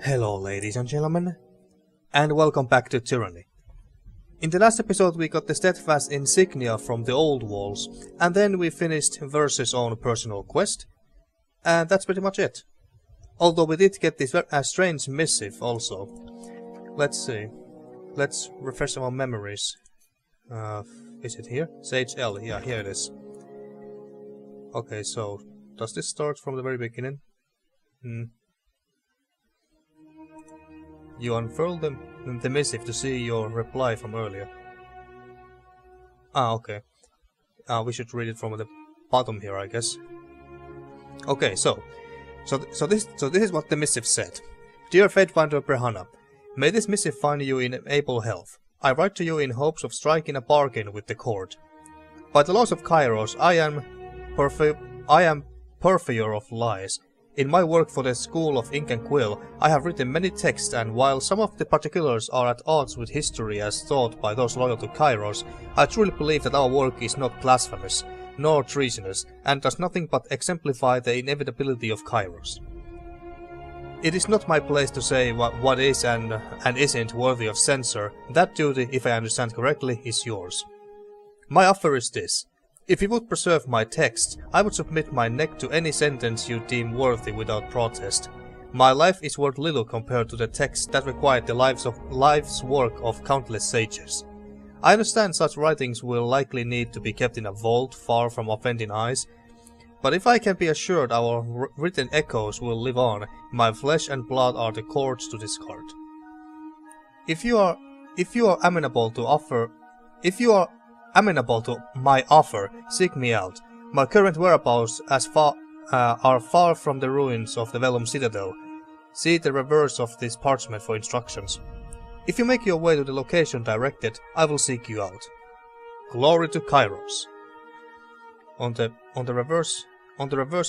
Hello ladies and gentlemen, and welcome back to Tyranny. In the last episode we got the steadfast insignia from the old walls, and then we finished Verse's own personal quest, and that's pretty much it. Although we did get this strange missive also. Let's see. Let's refresh our memories. Is it here? Sage L, yeah, here it is. Okay, so does this start from the very beginning? You unfurl the missive to see your reply from earlier. Okay. We should read it from the bottom here, I guess. Okay, so this is what the missive said. Dear Fatefinder Brehana, may this missive find you in able health. I write to you in hopes of striking a bargain with the court. By the laws of Kairos, I am purveyor of lies. In my work for the School of Ink and Quill, I have written many texts, and while some of the particulars are at odds with history as thought by those loyal to Kairos, I truly believe that our work is not blasphemous, nor treasonous, and does nothing but exemplify the inevitability of Kairos. It is not my place to say what is and isn't worthy of censure. That duty, if I understand correctly, is yours. My offer is this. If you would preserve my texts, I would submit my neck to any sentence you deem worthy without protest. My life is worth little compared to the texts that required the life's work of countless sages. I understand such writings will likely need to be kept in a vault far from offending eyes, but if I can be assured our written echoes will live on, my flesh and blood are the cords to discard. If you are amenable to my offer, seek me out. My current whereabouts are far from the ruins of the Vellum Citadel. See the reverse of this parchment for instructions. If you make your way to the location directed, I will seek you out. Glory to Kairos. On the reverse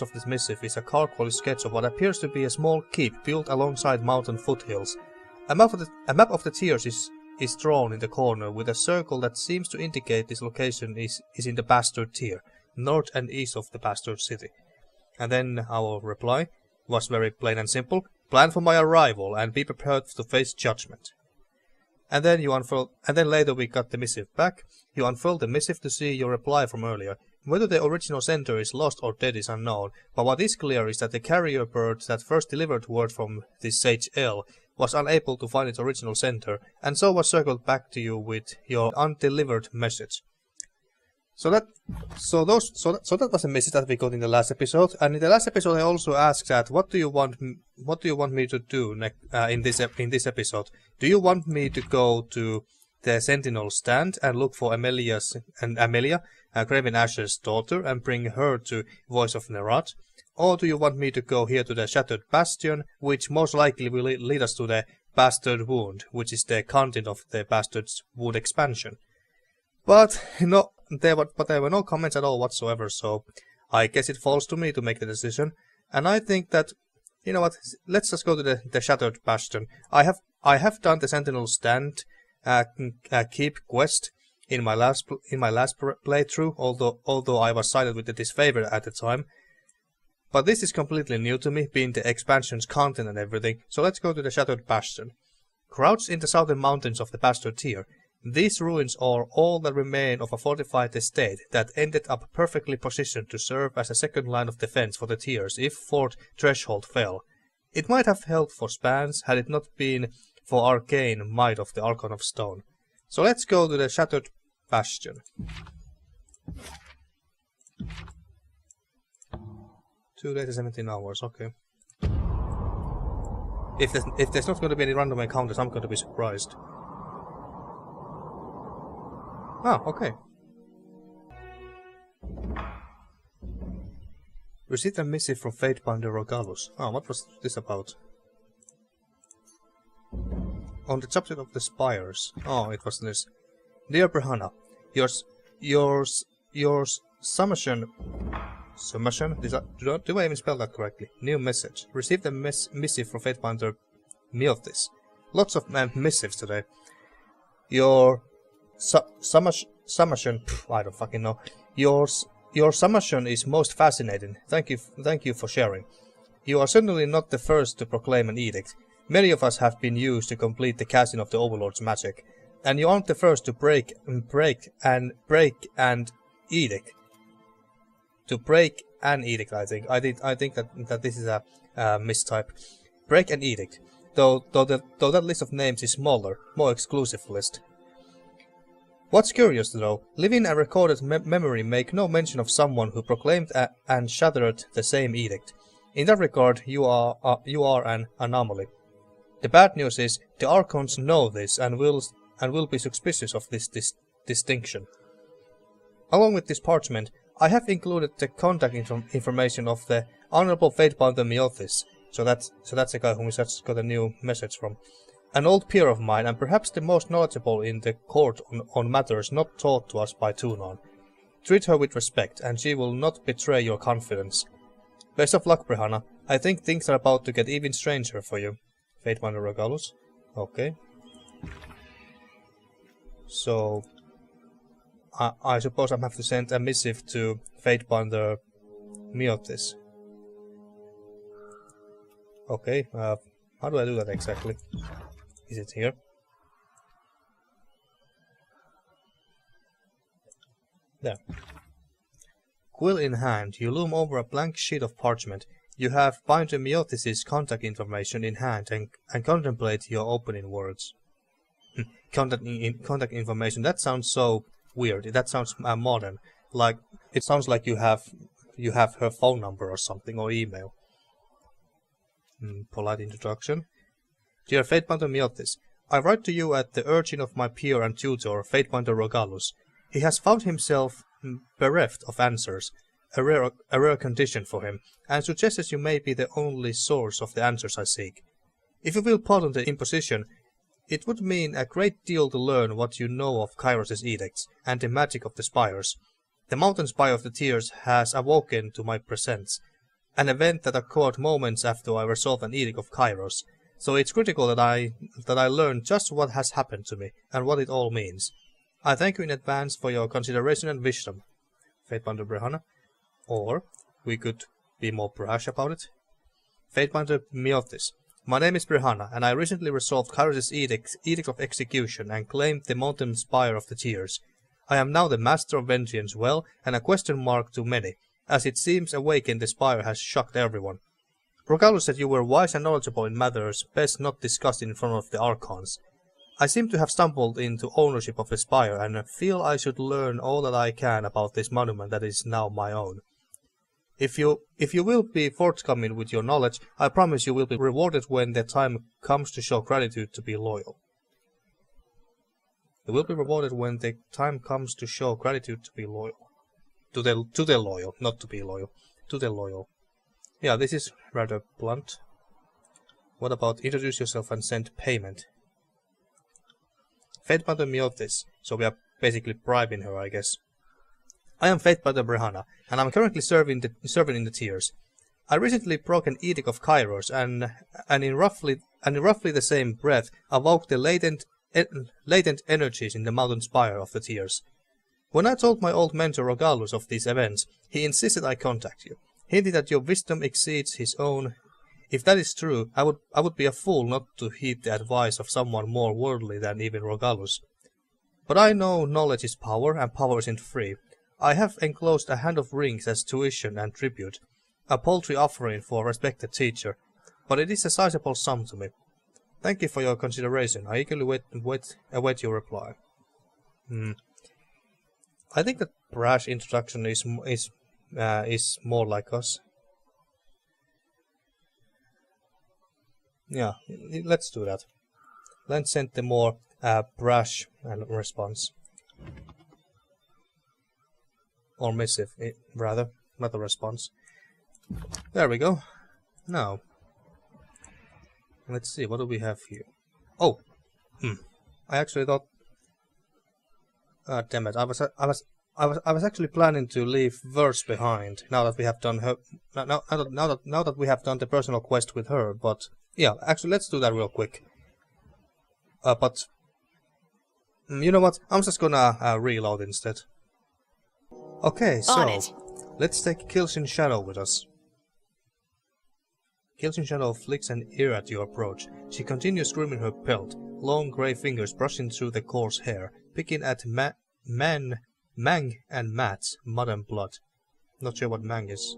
of this missive is a card-quality sketch of what appears to be a small keep built alongside mountain foothills. A map of the tiers is drawn in the corner with a circle that seems to indicate this location is in the Bastard tier, north and east of the Bastard city. And then our reply was very plain and simple. Plan for my arrival and be prepared to face judgment. And then later we got the missive back. You unfurl the missive to see your reply from earlier. Whether the original sender is lost or dead is unknown, but what is clear is that the carrier bird that first delivered word from this Sage L was unable to find its original sender, and so was circled back to you with your undelivered message. So that was a message that we got in the last episode, and in the last episode I also asked that what do you want me to do in this episode? Do you want me to go to the Sentinel Stand and look for Amelia, Graven Ashe's daughter, and bring her to Voices of Nerat? Or do you want me to go here to the Shattered Bastion, which most likely will lead us to the Bastard Wound, which is the content of the Bastard's Wound expansion? But there were no comments at all whatsoever, so I guess it falls to me to make the decision. And I think that, you know what, let's just go to the Shattered Bastion. I have done the Sentinel Stand keep quest in my last playthrough, although I was sided with the disfavor at the time. But this is completely new to me, being the expansion's content and everything, so let's go to the Shattered Bastion. Crouched in the southern mountains of the Bastard tier, these ruins are all that remain of a fortified estate that ended up perfectly positioned to serve as a second line of defense for the tiers if Fort Threshold fell. It might have held for spans had it not been for arcane might of the Archon of Stone. So let's go to the Shattered Bastion. 2 days and 17 hours, okay. If there's not going to be any random encounters, I'm going to be surprised. Ah, okay. Received a missive from Fatebinder Rogalus. Ah, what was this about? On the subject of the spires. Oh, it was this. Dear Brehana, your submission. Do I even spell that correctly? New message. Received a missive from Fatebinder Miltis. Lots of missives today. Your submission. I don't fucking know. Your submission is most fascinating. Thank you for sharing. You are certainly not the first to proclaim an edict. Many of us have been used to complete the casting of the Overlord's magic, and you aren't the first to break an edict. To break an edict, I think. I think that this is a mistype. Break an edict. Though that list of names is smaller, more exclusive list. What's curious though, living and recorded memory make no mention of someone who proclaimed and shattered the same edict. In that regard, you are an anomaly. The bad news is the Archons know this and will be suspicious of this distinction. Along with this parchment, I have included the contact information of the Honorable Fatebounder Miothis, so that's the guy whom we just got a new message from. An old peer of mine, and perhaps the most knowledgeable in the court on matters not taught to us by Tunon. Treat her with respect, and she will not betray your confidence. Best of luck, Brihanna. I think things are about to get even stranger for you. Fatebounder Rogalus. Okay. So, I suppose I have to send a missive to Fatebounder Miothis. Okay, how do I do that exactly? Is it here? There. Quill in hand, you loom over a blank sheet of parchment. You have Binder Miothis' contact information in hand and contemplate your opening words. Contact information, that sounds so weird. That sounds modern. Like, it sounds like you have her phone number or something, or email. Polite introduction. Dear Fatebounder Miothis, I write to you at the urging of my peer and tutor, Fatebounder Rogalus. He has found himself bereft of answers, a rare condition for him, and suggests you may be the only source of the answers I seek. If you will pardon the imposition, it would mean a great deal to learn what you know of Kairos' edicts and the magic of the spires. The mountain spire of the Tears has awoken to my presence, an event that occurred moments after I resolved an edict of Kairos, so it's critical that I learn just what has happened to me and what it all means. I thank you in advance for your consideration and wisdom, Fatebounder Brihanna. Or we could be more brash about it. Fatebounder Miothis. My name is Brihanna, and I recently resolved Kairos' edict of execution and claimed the mountain spire of the Tears. I am now the master of vengeance, well, and a question mark to many, as it seems awakened the spire has shocked everyone. Rogalus said you were wise and knowledgeable in matters best not discussed in front of the Archons. I seem to have stumbled into ownership of the spire and feel I should learn all that I can about this monument that is now my own. If you will be forthcoming with your knowledge, I promise you will be rewarded when the time comes to show gratitude to be loyal. You will be rewarded when the time comes to show gratitude to be loyal. To the loyal, not to be loyal. To the loyal. Yeah, this is rather blunt. What about introduce yourself and send payment? Fatebounder Miothis, so we are basically bribing her, I guess. I am Fatebounder Brihanna, and I'm currently serving in the Tears. I recently broke an edict of Kairos, and in roughly the same breath awoke the latent energies in the mountain spire of the Tears. When I told my old mentor Rogalus of these events, he insisted I contact you, hinting that your wisdom exceeds his own. If that is true, I would be a fool not to heed the advice of someone more worldly than even Rogalus. But I know knowledge is power, and power isn't free. I have enclosed a hand of rings as tuition and tribute, a paltry offering for a respected teacher, but it is a sizable sum to me. Thank you for your consideration. I eagerly await your reply. I think that brash introduction is more like us. Yeah, let's do that. Let's send the more brash response. Or missive, rather, not a response. There we go. Now, let's see, what do we have here? Oh, I actually thought. Damn it! I was actually planning to leave Verse behind. Now that we have done her, now that we have done the personal quest with her, but. Yeah, actually, let's do that real quick. But you know what? I'm just gonna reload instead. Okay, so let's take Kills in Shadow with us. Kilton Shadow flicks an ear at your approach. She continues grooming her pelt, long grey fingers brushing through the coarse hair, picking at Mang and Matt's mud and blood. Not sure what Mang is.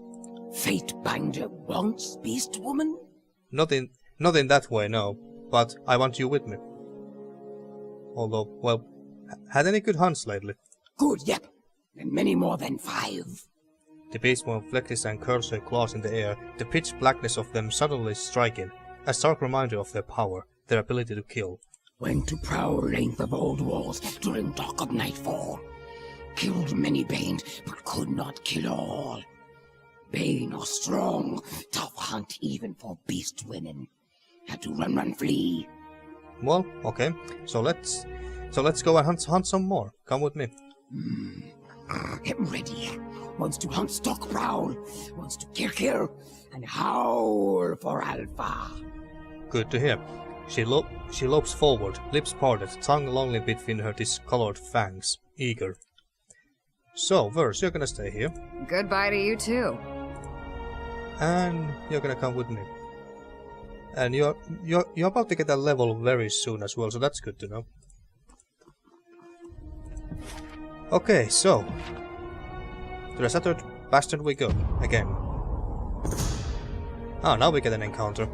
Fate binder wants, beast woman? Not in that way, no. But I want you with me. Although, well, had any good hunts lately? Good, yep. And many more than 5. The beast woman flexes and curls her claws in the air, the pitch blackness of them suddenly striking, a stark reminder of their power, their ability to kill. Went to prowl length of old walls during dark of nightfall. Killed many Bane, but could not kill all. Bane are strong, tough hunt even for beast women. Had to run, flee. Well, okay. So let's go and hunt some more. Come with me. Get ready. Wants to hunt stock prowl. Wants to kill, and howl for alpha. Good to hear. She lopes forward, lips parted, tongue longly between her discolored fangs, eager. So, Verse, you're gonna stay here. Goodbye to you too. And you're gonna come with me. And you're about to get that level very soon as well, so that's good to know. Okay, so to the Shattered Bastion we go again. Ah, now we get an encounter.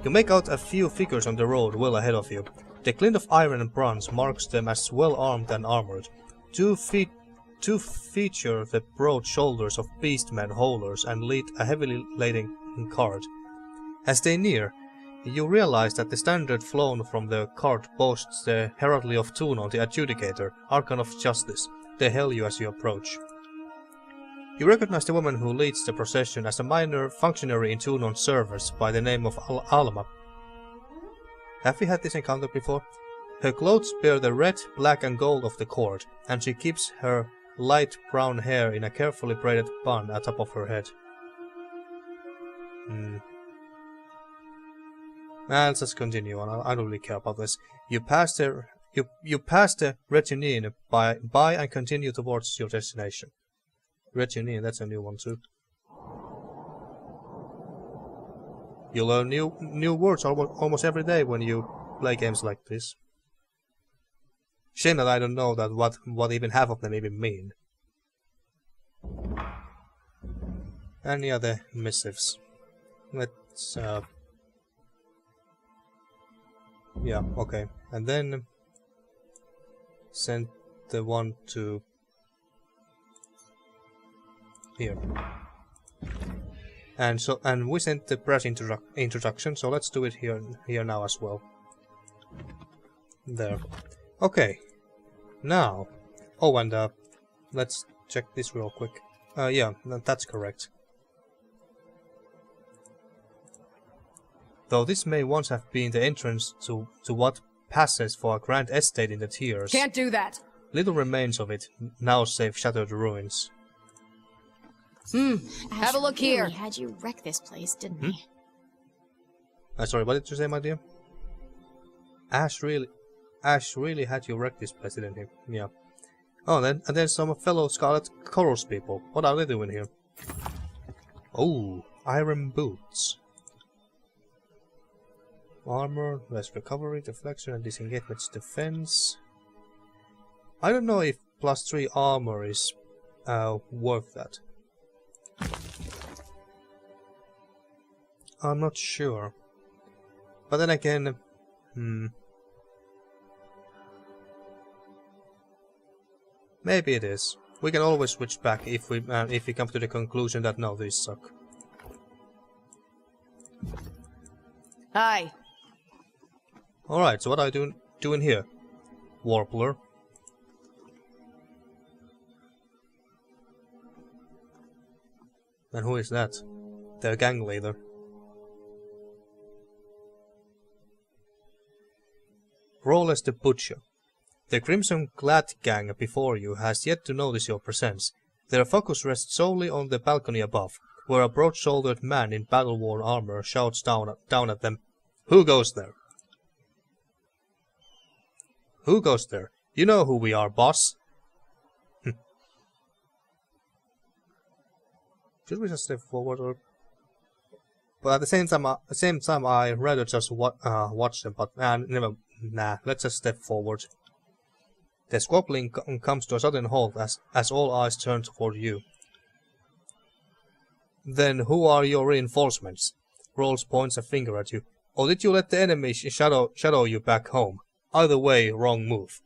You make out a few figures on the road well ahead of you. The glint of iron and bronze marks them as well armed and armored. Two feature the broad shoulders of beastmen haulers and lead a heavily laden cart. As they near, you realize that the standard flown from the cart boasts the heraldry of Tunon the Adjudicator, Archon of Justice. They hail you as you approach. You recognize the woman who leads the procession as a minor functionary in Tunon's service by the name of Alma. Have we had this encounter before? Her clothes bear the red, black and gold of the court, and she keeps her light brown hair in a carefully braided bun atop of her head. Let's just continue on. I don't really care about this. You pass the Retunine by and continue towards your destination. Retunine, that's a new one too. You learn new words almost every day when you play games like this. Shame that I don't know that what even half of them even mean. Any other missives? Let's yeah, okay. And then send the one to here. And we sent the press introduction, so let's do it here now as well. There. Okay. Now. Oh, and let's check this real quick. Yeah, that's correct. Though this may once have been the entrance to what passes for a grand estate in the Tears. Can't do that. Little remains of it, now save shattered ruins. Have a look here. We had you wreck this place, didn't we? Sorry, what did you say, my dear? Ashe really had you wreck this place, didn't he? Yeah. Oh, and then some fellow Scarlet Chorus people. What are they doing here? Oh, iron boots. Armor, less recovery, deflection, and disengagement's defense. I don't know if +3 armor is worth that. I'm not sure. But then again, maybe it is. We can always switch back if we come to the conclusion that no, these suck. Hi. Alright, so what are you doing here? Warbler. And who is that? Their gang leader. Rawless the Butcher. The crimson-clad gang before you has yet to notice your presence. Their focus rests solely on the balcony above, where a broad-shouldered man in battle-worn armor shouts down at them. Who goes there? Who goes there? You know who we are, boss. Should we just step forward or... But at the same time, I rather just watch them. But never. Nah. Let's just step forward. The squabbling comes to a sudden halt as all eyes turn toward you. Then who are your reinforcements? Rolls points a finger at you. Or did you let the enemy shadow you back home? Either way, wrong move.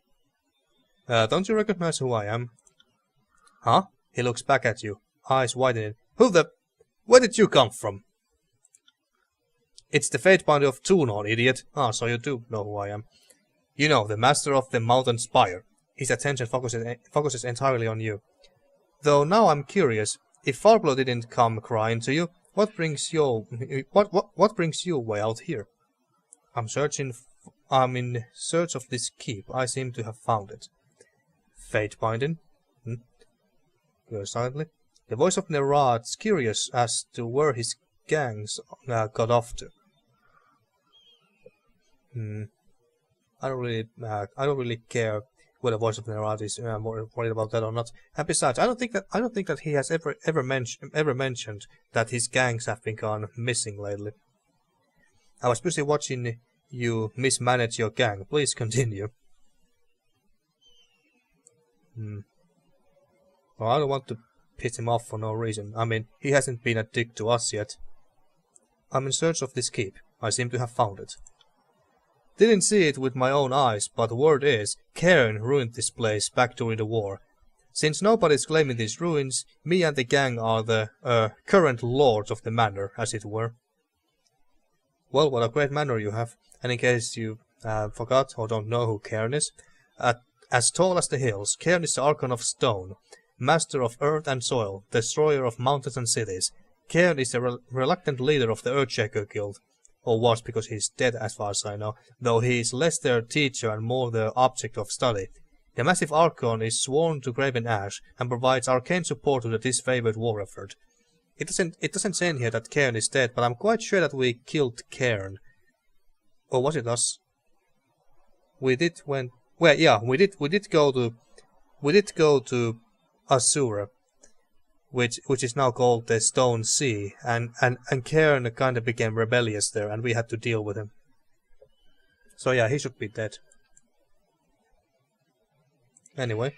Don't you recognize who I am? Huh? He looks back at you, eyes widening. Where did you come from? It's the Fatebinder of Tunon, idiot. Ah, so you do know who I am. You know, the master of the Mountain Spire. His attention focuses entirely on you. Though now I'm curious, if Farblow didn't come crying to you, what brings you way out here? I'm in search of this keep. I seem to have found it. Fatebinding? Silently. The voice of Nerat's curious as to where his gangs got off to. I don't really care whether the voice of Nerat is worried about that or not. And besides, I don't think that he has ever mentioned that his gangs have been gone missing lately. I was busy watching you mismanage your gang. Please continue. Well, I don't want to piss him off for no reason. I mean, he hasn't been a dick to us yet. I'm in search of this keep. I seem to have found it. Didn't see it with my own eyes, but the word is, Cairn ruined this place back during the war. Since nobody's claiming these ruins, me and the gang are the current lords of the manor, as it were. Well, what a great manor you have, and in case you forgot or don't know who Cairn is, as tall as the hills, Cairn is the Archon of Stone, master of earth and soil, destroyer of mountains and cities. Cairn is the reluctant leader of the Earthshaker Guild. Or was, because he's dead as far as I know, though he is less their teacher and more their object of study. The massive Archon is sworn to Graven Ashe and provides arcane support to the disfavored war effort. It doesn't say in here that Cairn is dead, but I'm quite sure that we killed Cairn. Or was it us? We did go to Asura, which is now called the Stone Sea, and Cairn kind of became rebellious there, and we had to deal with him. So yeah, he should be dead. Anyway,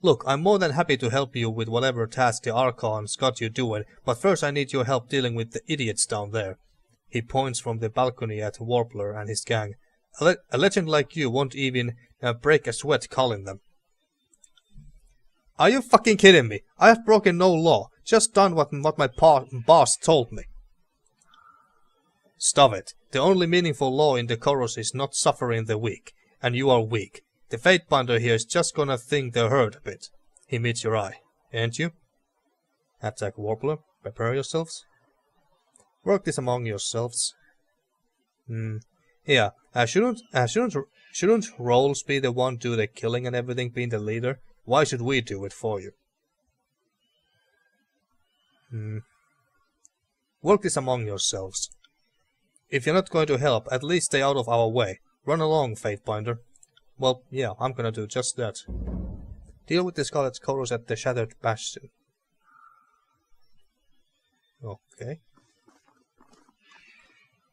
look, I'm more than happy to help you with whatever task the Archon's got you doing, but first I need your help dealing with the idiots down there. He points from the balcony at Warbler and his gang. A legend like you won't even break a sweat calling them. Are you fucking kidding me? I have broken no law, just done what my boss told me. Stop it. The only meaningful law in the chorus is not suffering the weak, and you are weak. The Fatebinder here is just gonna think they're hurt a bit. He meets your eye, ain't you? Attack Warbler. Prepare yourselves. Work this among yourselves. Yeah. Shouldn't Rolls be the one do the killing and everything, being the leader? Why should we do it for you? Work this among yourselves. If you're not going to help, at least stay out of our way. Run along, Fatebinder. Well, yeah, I'm gonna do just that. Deal with the Scarlet Chorus at the Shattered Bastion. Okay.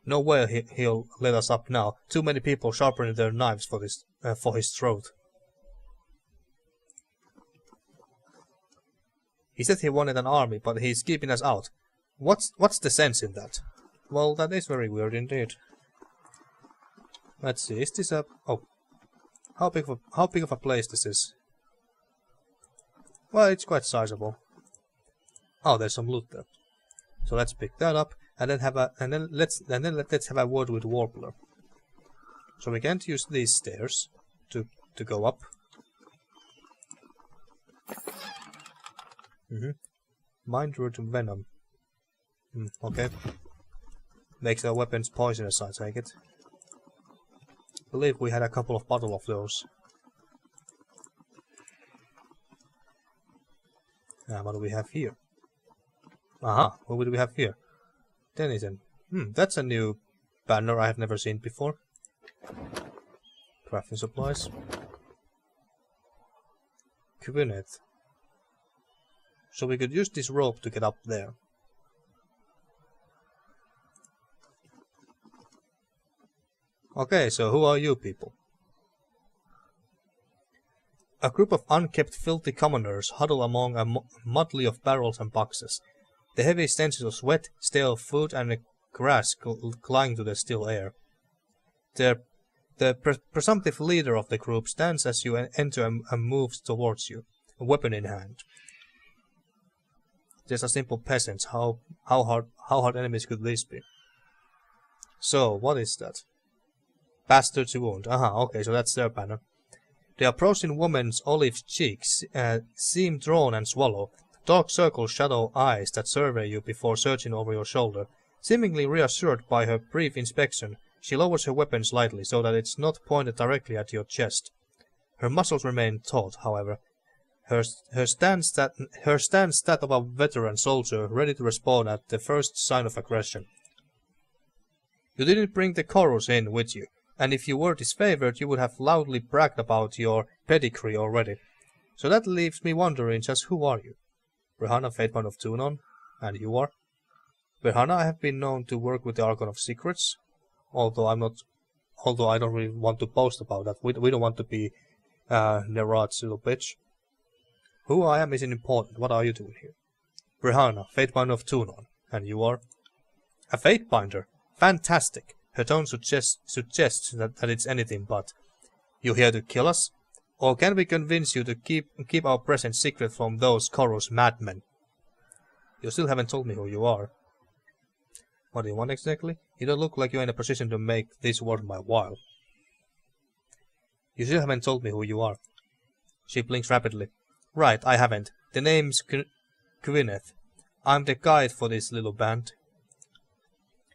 No way he'll let us up now. Too many people sharpening their knives for his throat. He said he wanted an army, but he's keeping us out. What's the sense in that? Well, that is very weird indeed. Let's see, is this a... Oh. How big of a place this is? Well, it's quite sizable. Oh, there's some loot there. So let's pick that up, and then let's have a word with Warbler. So we can't use these stairs to go up. Mind root venom. Okay. Makes our weapons poisonous, I take it. I believe we had a couple of bottles of those. What do we have here? Aha, what do we have here? Denizen. That's a new banner I have never seen before. Crafting supplies. Kubinet. So we could use this rope to get up there. Okay, so who are you people? A group of unkempt filthy commoners huddle among a motley of barrels and boxes. The heavy stenches of sweat, stale food and grass cling to the still air. The presumptive leader of the group stands as you enter and moves towards you, a weapon in hand. Just a simple peasant. How hard enemies could this be? So, what is that? Bastard to wound. Okay, so that's their banner. The approaching woman's olive cheeks seem drawn and swallow. Dark circles shadow eyes that survey you before searching over your shoulder. Seemingly reassured by her brief inspection, she lowers her weapon slightly so that it's not pointed directly at your chest. Her muscles remain taut, however. Her stance that of a veteran soldier ready to respond at the first sign of aggression. You didn't bring the chorus in with you, and if you were disfavored you would have loudly bragged about your pedigree already. So that leaves me wondering just who are you? Brehana, Fatebind of Tunon, and you are? Brehana, I have been known to work with the Archon of Secrets, although I don't really want to boast about that. We don't want to be Nerat's little bitch. Who I am isn't important. What are you doing here? Brehana, Fatebind of Tunon, and you are? A Fatebinder? Fantastic. Her tone suggests that it's anything but. You here to kill us? Or can we convince you to keep our presence secret from those Chorus madmen? You still haven't told me who you are. What do you want exactly? You don't look like you're in a position to make this worth my while. You still haven't told me who you are. She blinks rapidly. Right, I haven't. The name's Gwyneth. I'm the guide for this little band.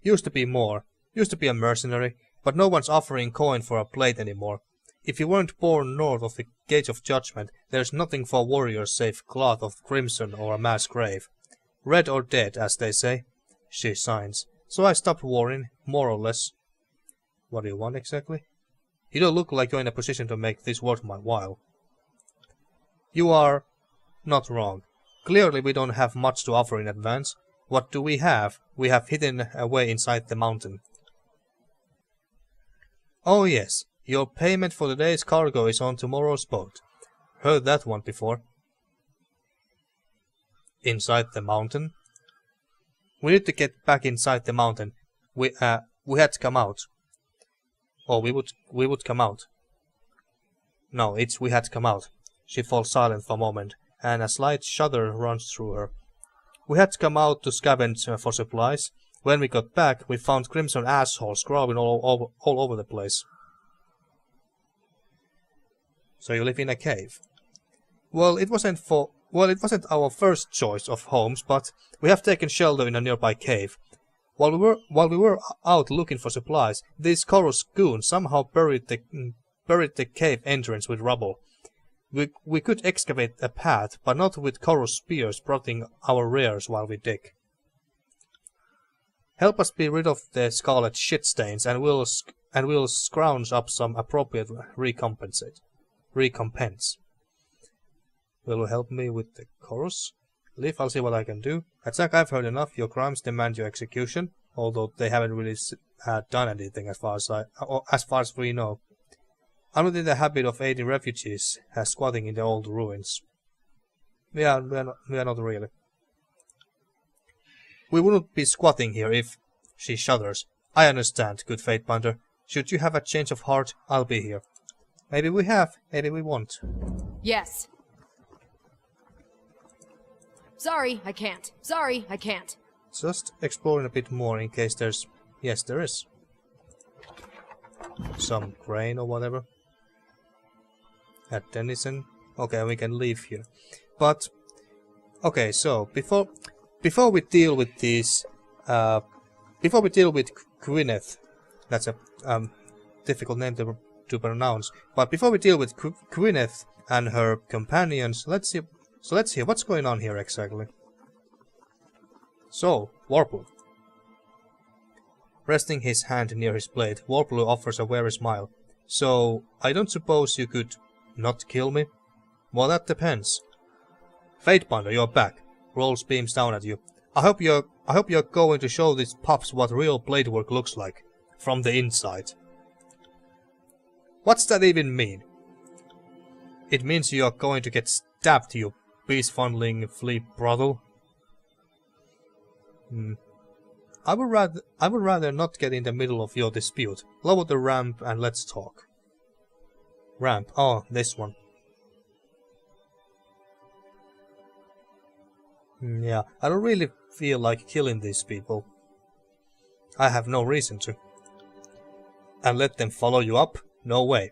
Used to be more. Used to be a mercenary, but no one's offering coin for a plate anymore. If you weren't born north of the Gate of Judgement, there's nothing for warriors save cloth of crimson or a mass grave. Red or dead, as they say. She signs. So I stopped warring, more or less. What do you want exactly? You don't look like you're in a position to make this worth my while. You are not wrong. Clearly we don't have much to offer in advance. What do we have? We have hidden away inside the mountain. Oh yes, your payment for the day's cargo is on tomorrow's boat. Heard that one before. Inside the mountain? We need to get back inside the mountain. We had to come out. Or we would come out. No, it's we had to come out. She falls silent for a moment, and a slight shudder runs through her. We had to come out to scavenge for supplies. When we got back, we found crimson assholes crawling all over the place. So you live in a cave? Well, it wasn't our first choice of homes, but we have taken shelter in a nearby cave. While we were out looking for supplies, these Chorus goons somehow buried the cave entrance with rubble. We could excavate a path, but not with Chorus spears prodding our rears while we dig. Help us be rid of the scarlet shit stains, and we'll scrounge up some appropriate recompense. Will you help me with the Chorus? Leave, I'll see what I can do. Attack, I've heard enough. Your crimes demand your execution, although they haven't really done anything as far as we know. I'm not in the habit of aiding refugees squatting in the old ruins. We are not really. We wouldn't be squatting here if... She shudders. I understand, good Fatebinder. Should you have a change of heart, I'll be here. Maybe we have, maybe we won't. Yes. Sorry, I can't. Sorry, I can't. Just exploring a bit more in case there's... Yes, there is. Some grain or whatever. At Denizen. Okay, we can leave here. But... Okay, so, before we deal with these... before we deal with Gwyneth... That's a difficult name to pronounce. But before we deal with Gwyneth and her companions, let's see what's going on here exactly. So, Warplu. Resting his hand near his blade, Warplu offers a wary smile. So, I don't suppose you could not kill me? Well, that depends. Fatebinder, you're back. Rolls beams down at you. I hope you're going to show these pups what real blade work looks like. From the inside. What's that even mean? It means you are going to get stabbed, you peace-funneling flea brothel. I would rather not get in the middle of your dispute. Lower the ramp and let's talk. Ramp. Oh, this one. Yeah, I don't really feel like killing these people. I have no reason to. And let them follow you up? No way.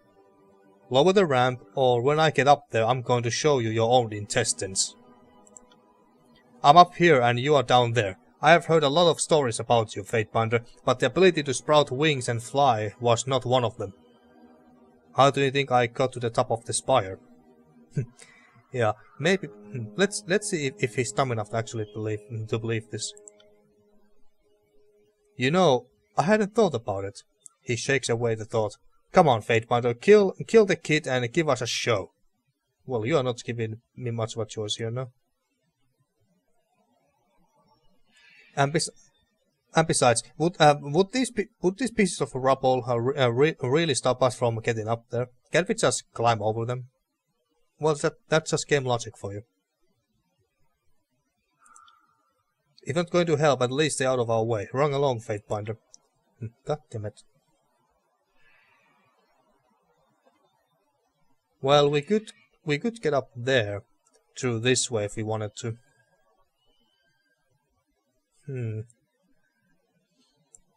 Lower the ramp, or when I get up there I'm going to show you your own intestines. I'm up here and you are down there. I have heard a lot of stories about you, Fatebinder, but the ability to sprout wings and fly was not one of them. How do you think I got to the top of the spire? Yeah, maybe. Let's see if he's dumb enough to actually believe this. You know, I hadn't thought about it. He shakes away the thought. Come on, Fatebinder, kill the kid and give us a show. Well, you are not giving me much of a choice here, no? And besides, would these pieces of rubble really stop us from getting up there? Can't we just climb over them? Well, that's just game logic for you. If not going to help, at least stay out of our way. Run along, Fatebinder. God damn it. Well, we could get up there through this way if we wanted to.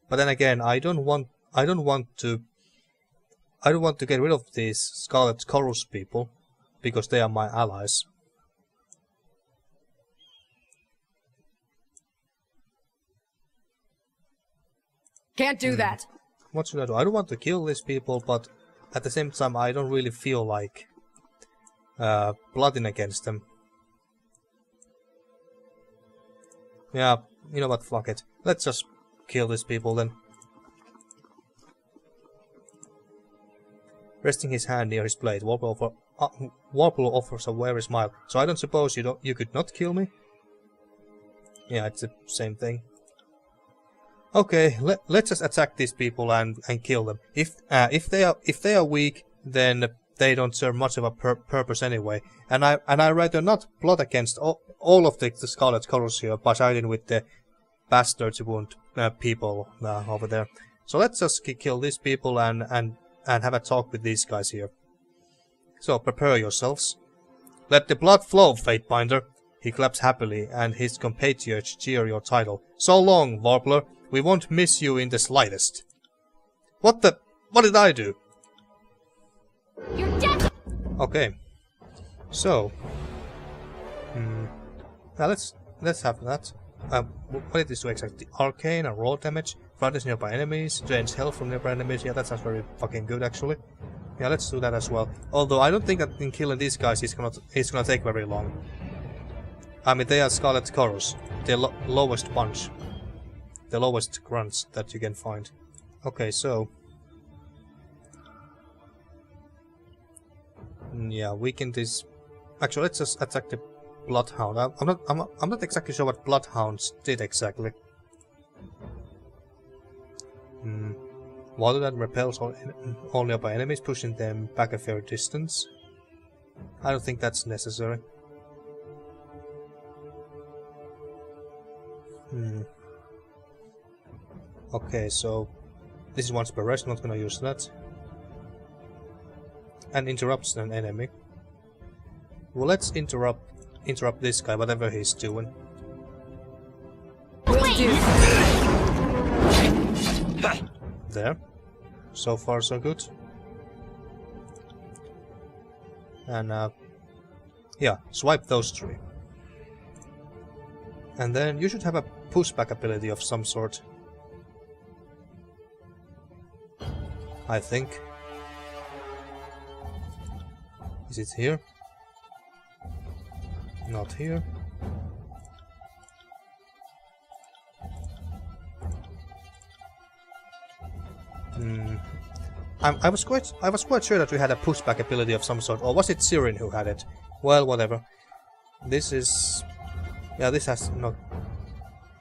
But then again, I don't want to get rid of these Scarlet Chorus people because they are my allies. Can't do that. What should I do? I don't want to kill these people, but at the same time I don't really feel like plotting against them. Yeah, you know what, fuck it. Let's just kill these people then. Resting his hand near his blade, Warble offers a wary smile. So I don't suppose you could not kill me? Yeah, it's the same thing. Okay, let's just attack these people and kill them. If they are weak, then they don't serve much of a purpose anyway. And I rather not plot against all of the Scarlet Chorus here, by siding with the bastards wound people over there. So let's just kill these people and have a talk with these guys here. So prepare yourselves. Let the blood flow, Fatebinder. He claps happily, and his compatriots cheer your title. So long, Warbler. We won't miss you in the slightest. What did I do? You're dead! Okay. So. Now let's have that. What did this do exactly? Arcane and raw damage, frightens nearby enemies, drains health from nearby enemies. Yeah, that sounds very fucking good actually. Yeah, let's do that as well. Although I don't think that in killing these guys it's gonna take very long. I mean, they are Scarlet Chorus, the lowest bunch. The lowest grunts that you can find. Okay, so yeah, weaken this. Actually, let's just attack the Bloodhound. I'm not exactly sure what Bloodhounds did exactly. Water that repels all nearby enemies, pushing them back a fair distance. I don't think that's necessary. Okay, so this is once per rest, not gonna use that. And interrupts an enemy. Well, let's interrupt this guy, whatever he's doing. Will do. There. So far so good. And yeah, swipe those three. And then you should have a pushback ability of some sort. I think. Is it here? Not here. I was quite sure that we had a pushback ability of some sort, or was it Sirin who had it? Well, whatever. This is, yeah, this has not.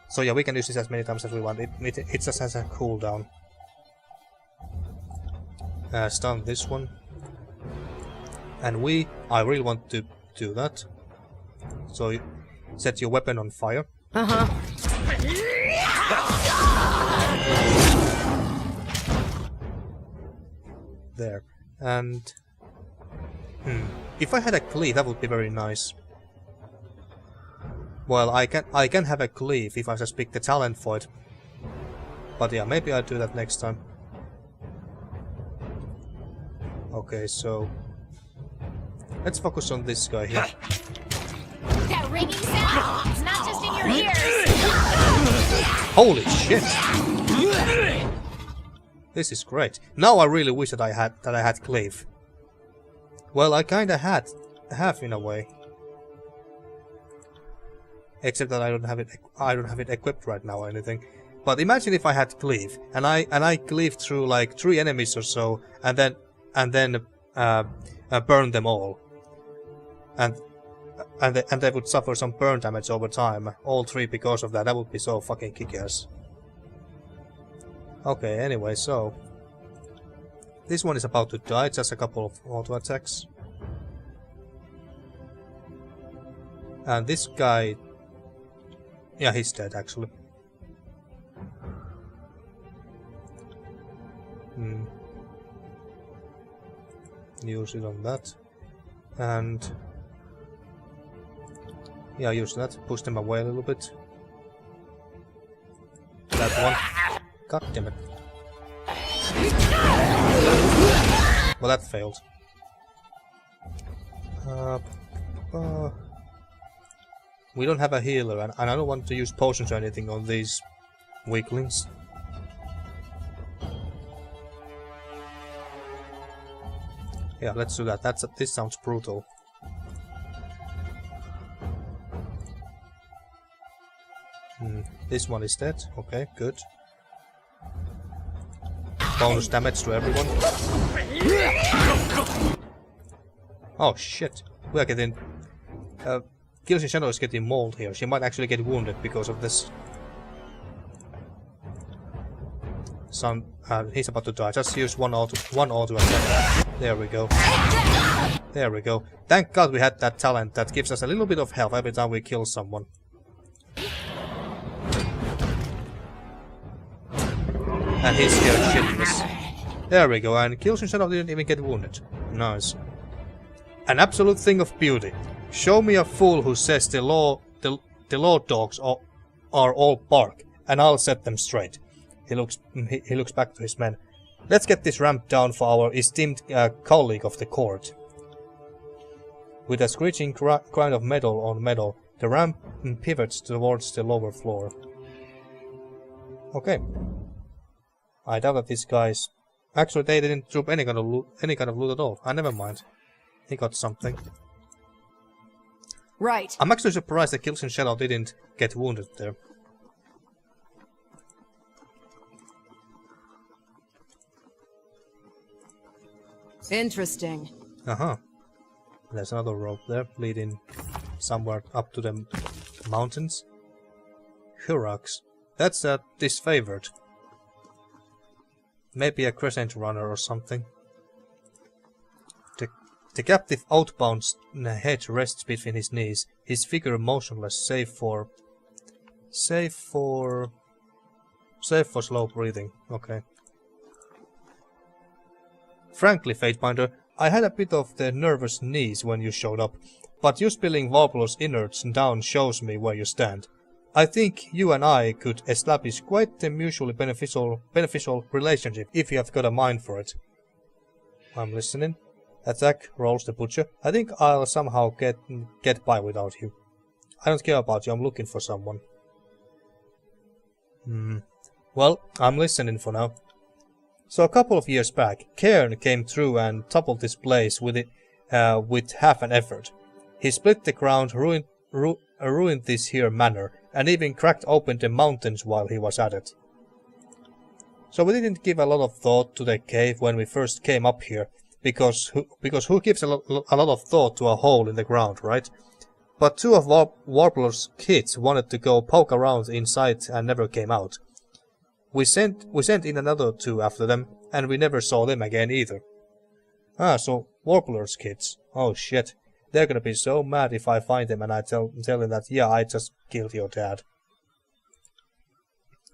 So yeah, we can use this as many times as we want. It just has a cooldown. stun this one. And I really want to do that. So you set your weapon on fire. There. And if I had a cleave, that would be very nice. Well, I can have a cleave if I just pick the talent for it. But yeah, maybe I'll do that next time. Okay, so let's focus on this guy here. That ringing sound, it's not just in your ears. Holy shit! This is great. Now I really wish that I had cleave. Well, I kinda have in a way. Except that I don't have it equipped right now or anything. But imagine if I had cleave and I cleaved through like 3 enemies or so, and then burn them all, and they would suffer some burn damage over time, all 3 because of that. That would be so fucking kick-ass. Okay, anyway, so this one is about to die. Just a couple of auto attacks, and this guy, yeah, he's dead actually. Use it on that, and yeah, use that. Push them away a little bit. That one. God damn it. Well, that failed. We don't have a healer, and I don't want to use potions or anything on these weaklings. Yeah, let's do that. This sounds brutal. This one is dead. Okay, good. Bonus damage to everyone. Oh shit. We are getting... Kills in Shadow is getting mauled here. She might actually get wounded because of this. He's about to die. Just use one auto attack. There we go. There we go. Thank God we had that talent that gives us a little bit of health every time we kill someone. And he's scared shitless. There we go, and Kills in Shadow didn't even get wounded. Nice. An absolute thing of beauty. Show me a fool who says the law dogs are all bark, and I'll set them straight. He looks back to his men. Let's get this ramp down for our esteemed colleague of the court. With a screeching grind of metal on metal, the ramp pivots towards the lower floor. Okay. I doubt that these guys... Actually, they didn't drop any kind of loot at all. Never mind. He got something. Right. I'm actually surprised that Kills in Shadow didn't get wounded there. Interesting. There's another rope there, leading somewhere up to the mountains. Hurax. That's disfavored. Maybe a crescent runner or something. The captive outbound's head rests between his knees, his figure motionless save for slow breathing. Okay. Frankly, Fatebinder, I had a bit of the nervous knees when you showed up, but you spilling Warblor's innards down shows me where you stand. I think you and I could establish quite a mutually beneficial relationship if you have got a mind for it. I'm listening. Attack, rolls the butcher. I think I'll somehow get by without you. I don't care about you, I'm looking for someone. Well, I'm listening for now. So a couple of years back, Cairn came through and toppled this place with half an effort. He split the ground, ruined this here manor, and even cracked open the mountains while he was at it. So we didn't give a lot of thought to the cave when we first came up here, because who gives a lot of thought to a hole in the ground, right? But 2 of Warblor's kids wanted to go poke around inside and never came out. We sent in another 2 after them, and we never saw them again either. Ah, so Warblers kids. Oh shit. They're gonna be so mad if I find them and I tell them that, yeah, I just killed your dad.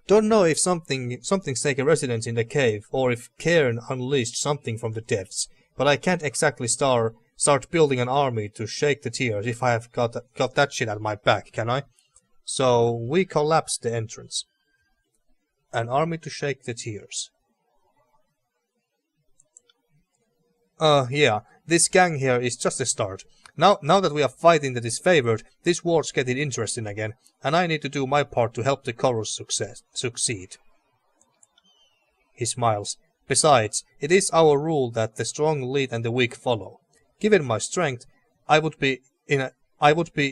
Don't know if something's taken residence in the cave, or if Cairn unleashed something from the depths, but I can't exactly start building an army to shake the tears if I have got that shit at my back, can I? So we collapsed the entrance. An army to shake the tears. Yeah, this gang here is just a start. Now that we are fighting the disfavored, this war's getting interesting again, and I need to do my part to help the chorus succeed. He smiles. Besides, it is our rule that the strong lead and the weak follow. Given my strength, I would be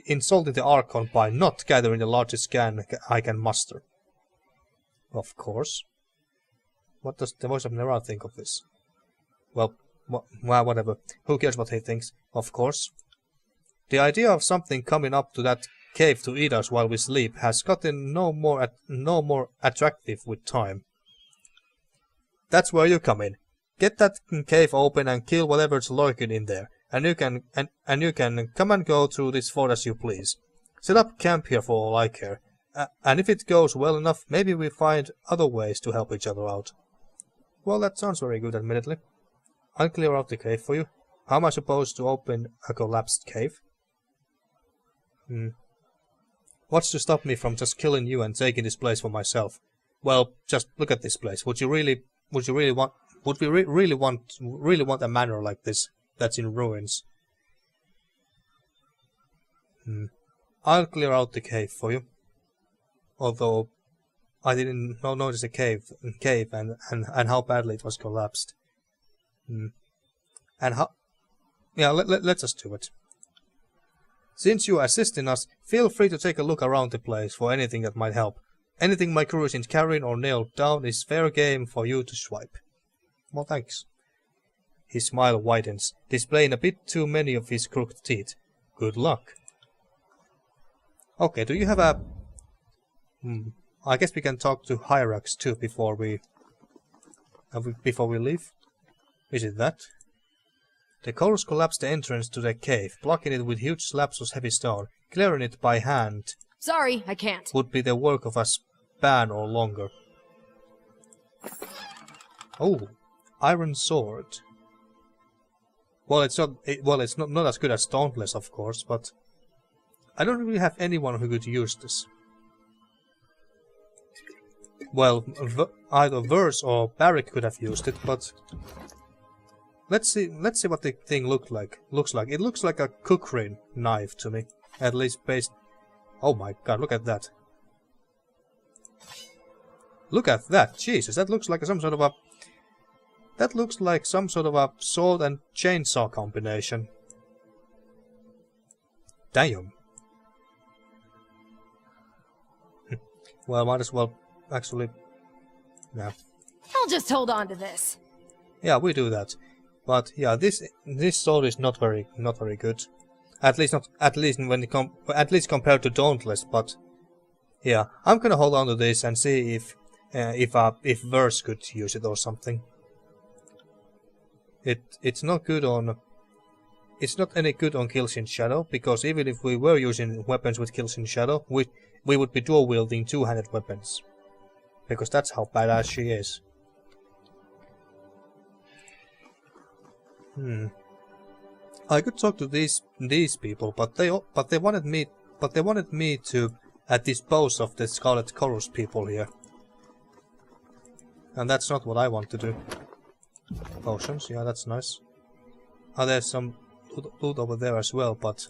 insulting the Archon by not gathering the largest gang I can muster. Of course. What does the Voice of Nerat think of this? Well, whatever. Who cares what he thinks? Of course. The idea of something coming up to that cave to eat us while we sleep has gotten no more attractive with time. That's where you come in. Get that cave open and kill whatever's lurking in there, and you can come and go through this fort as you please. Set up camp here for all I care, and if it goes well enough, maybe we find other ways to help each other out. Well, that sounds very good, admittedly. I'll clear out the cave for you. How am I supposed to open a collapsed cave? What's to stop me from just killing you and taking this place for myself? Well, just look at this place. Would we really want a manor like this that's in ruins? I'll clear out the cave for you. Although I didn't notice the cave and how badly it was collapsed. And how? Yeah, let's just do it. Since you are assisting us, feel free to take a look around the place for anything that might help. Anything my crew isn't carrying or nailed down is fair game for you to swipe. Well, thanks. His smile widens, displaying a bit too many of his crooked teeth. Good luck. Okay, do you have a... I guess we can talk to Hyrax too before we leave. Is it that? The chorus collapsed the entrance to the cave, blocking it with huge slabs of heavy stone. Clearing it by hand Sorry, I can't. would be the work of a span or longer. Oh, iron sword. Well, it's not as good as Dauntless, of course, but I don't really have anyone who could use this. Well, either Verse or Barrick could have used it, but let's see what the thing looks like. It looks like a cookery knife to me, at least based. Oh my god! Look at that! Look at that! Jesus, that looks like some sort of a. That looks like some sort of a sword and chainsaw combination. Damn. Well, might as well actually. Yeah. I'll just hold on to this. Yeah, we do that. But yeah, this sword is not very good. At least compared to Dauntless. But yeah, I'm gonna hold on to this and see if Verse could use it or something. It's not good on. It's not any good on Kills in Shadow, because even if we were using weapons with Kills in Shadow, we would be dual wielding two-handed weapons, because that's how badass she is. I could talk to these people, but they wanted me to dispose of the Scarlet Chorus people here, and that's not what I want to do. Potions, yeah, that's nice. There's some loot over there as well, but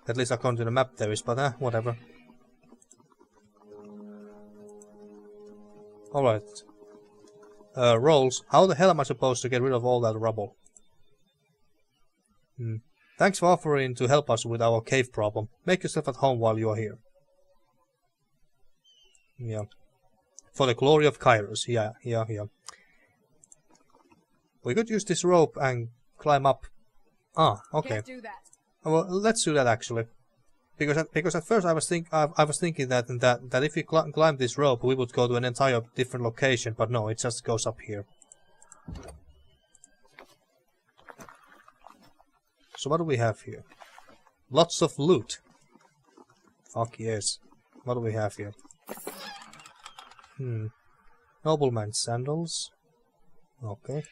at least according to the map there is, but whatever. Alright. Rolls. How the hell am I supposed to get rid of all that rubble? Thanks for offering to help us with our cave problem. Make yourself at home while you are here. Yeah. For the glory of Kairos. Yeah. We could use this rope and climb up. Ah, okay. Can't do that. Well, let's do that actually. Because at first I was thinking that if we climb this rope we would go to an entire different location, but no, it just goes up here. So what do we have here? Lots of loot. Fuck yes. What do we have here? Nobleman's sandals. Okay.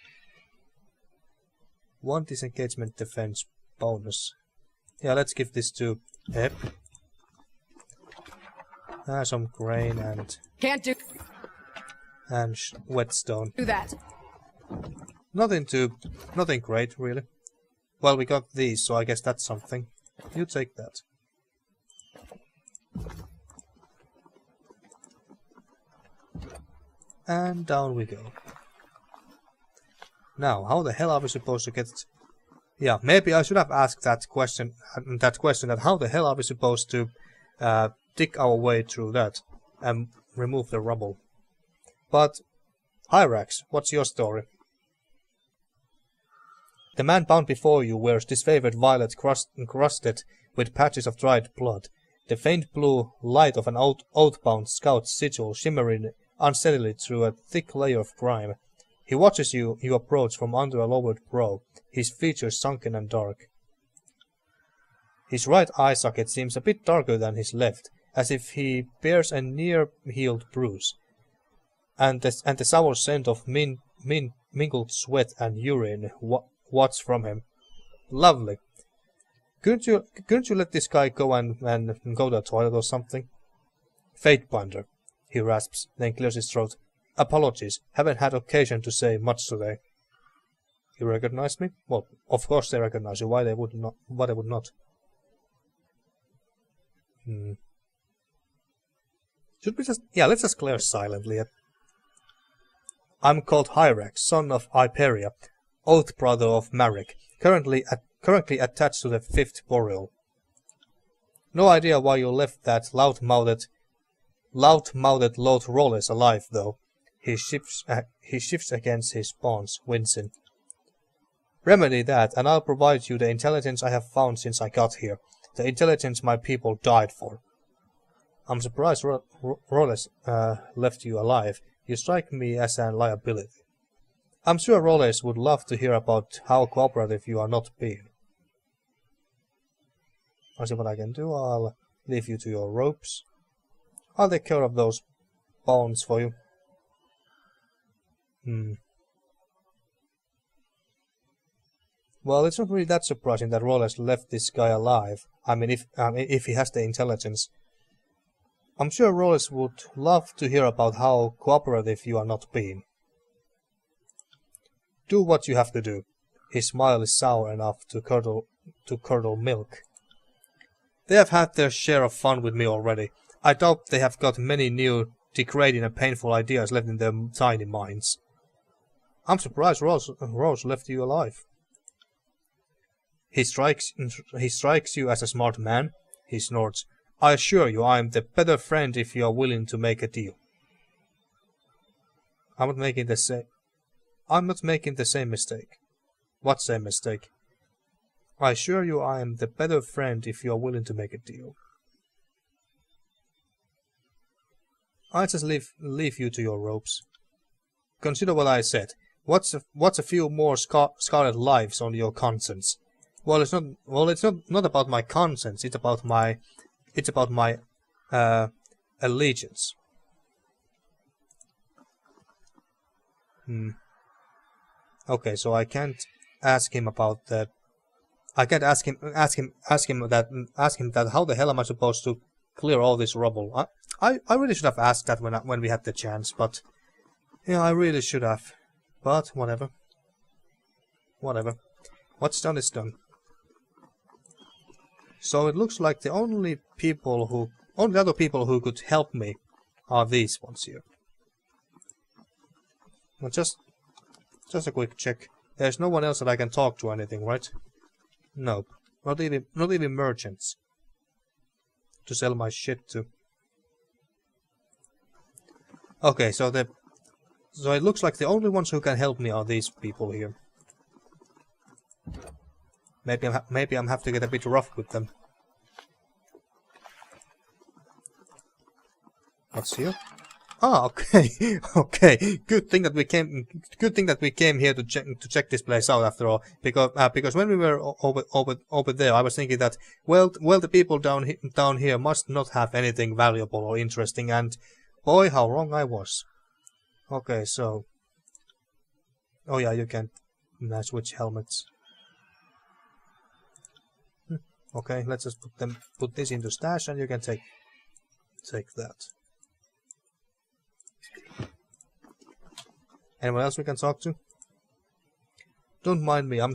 1 disengagement defense bonus. Yeah, let's give this to Ep. Some grain and Can't do whetstone. that. Nothing great really. Well, we got these, so I guess that's something. You take that. And down we go. Now, how the hell are we supposed to get... Yeah, maybe I should have asked that question, that how the hell are we supposed to dig our way through that and remove the rubble. But, Hyrax, what's your story? The man bound before you wears disfavored violet crusted with patches of dried blood. The faint blue light of an oath-bound scout's sigil shimmering unsteadily through a thick layer of grime. He watches you approach from under a lowered brow, his features sunken and dark. His right eye socket seems a bit darker than his left, as if he bears a near-healed bruise, and the sour scent of mingled sweat and urine wafts from him. Lovely. Couldn't you let this guy go and go to the toilet or something? Fatebinder, he rasps, then clears his throat. Apologies, haven't had occasion to say much today. You recognize me? Well, of course they recognize you. Why they would not? Why they would not? Should we just... Yeah, let's just clear silently. I'm called Hyrax, son of Hyperia, oath brother of Marek, currently attached to the 5th Boreal. No idea why you left that loud-mouthed Lord Rollis alive, though. He shifts against his bonds, wincing. Remedy that, and I'll provide you the intelligence I have found since I got here. The intelligence my people died for. I'm surprised Rollis left you alive. You strike me as a liability. I'm sure Rollis would love to hear about how cooperative you are not being. I'll see what I can do. I'll leave you to your ropes. I'll take care of those bones for you. Well, it's not really that surprising that Rollis left this guy alive. I mean, if he has the intelligence. I'm sure Rollis would love to hear about how cooperative you are not being. Do what you have to do. His smile is sour enough to curdle milk. They have had their share of fun with me already. I doubt they have got many new, degrading and painful ideas left in their tiny minds. I'm surprised Rose left you alive. He strikes you as a smart man. He snorts. I assure you I am the better friend if you are willing to make a deal. I'm not making the same mistake. What same mistake? I assure you I am the better friend if you are willing to make a deal. I just leave you to your ropes. Consider what I said. What's a few more scarlet lives on your conscience? Well, it's not about my conscience. It's about my allegiance. Okay, so I can't ask him about that. I can't ask him that. How the hell am I supposed to clear all this rubble? I really should have asked that when we had the chance, but yeah, I really should have. But whatever. What's done is done. So it looks like the only other people who could help me are these ones here. Well, just a quick check. There's no one else that I can talk to or anything, right? Nope. Not even merchants to sell my shit to. Okay, so it looks like the only ones who can help me are these people here. Maybe I'm have to get a bit rough with them. What's here? Ah, okay, okay. Good thing that we came. Good thing that we came here to check this place out after all. Because when we were over there, I was thinking that well, the people down here must not have anything valuable or interesting. And boy, how wrong I was. Okay, so. Oh yeah, you can switch helmets. Okay, let's just put this into stash, and you can take that. Anyone else we can talk to? Don't mind me, I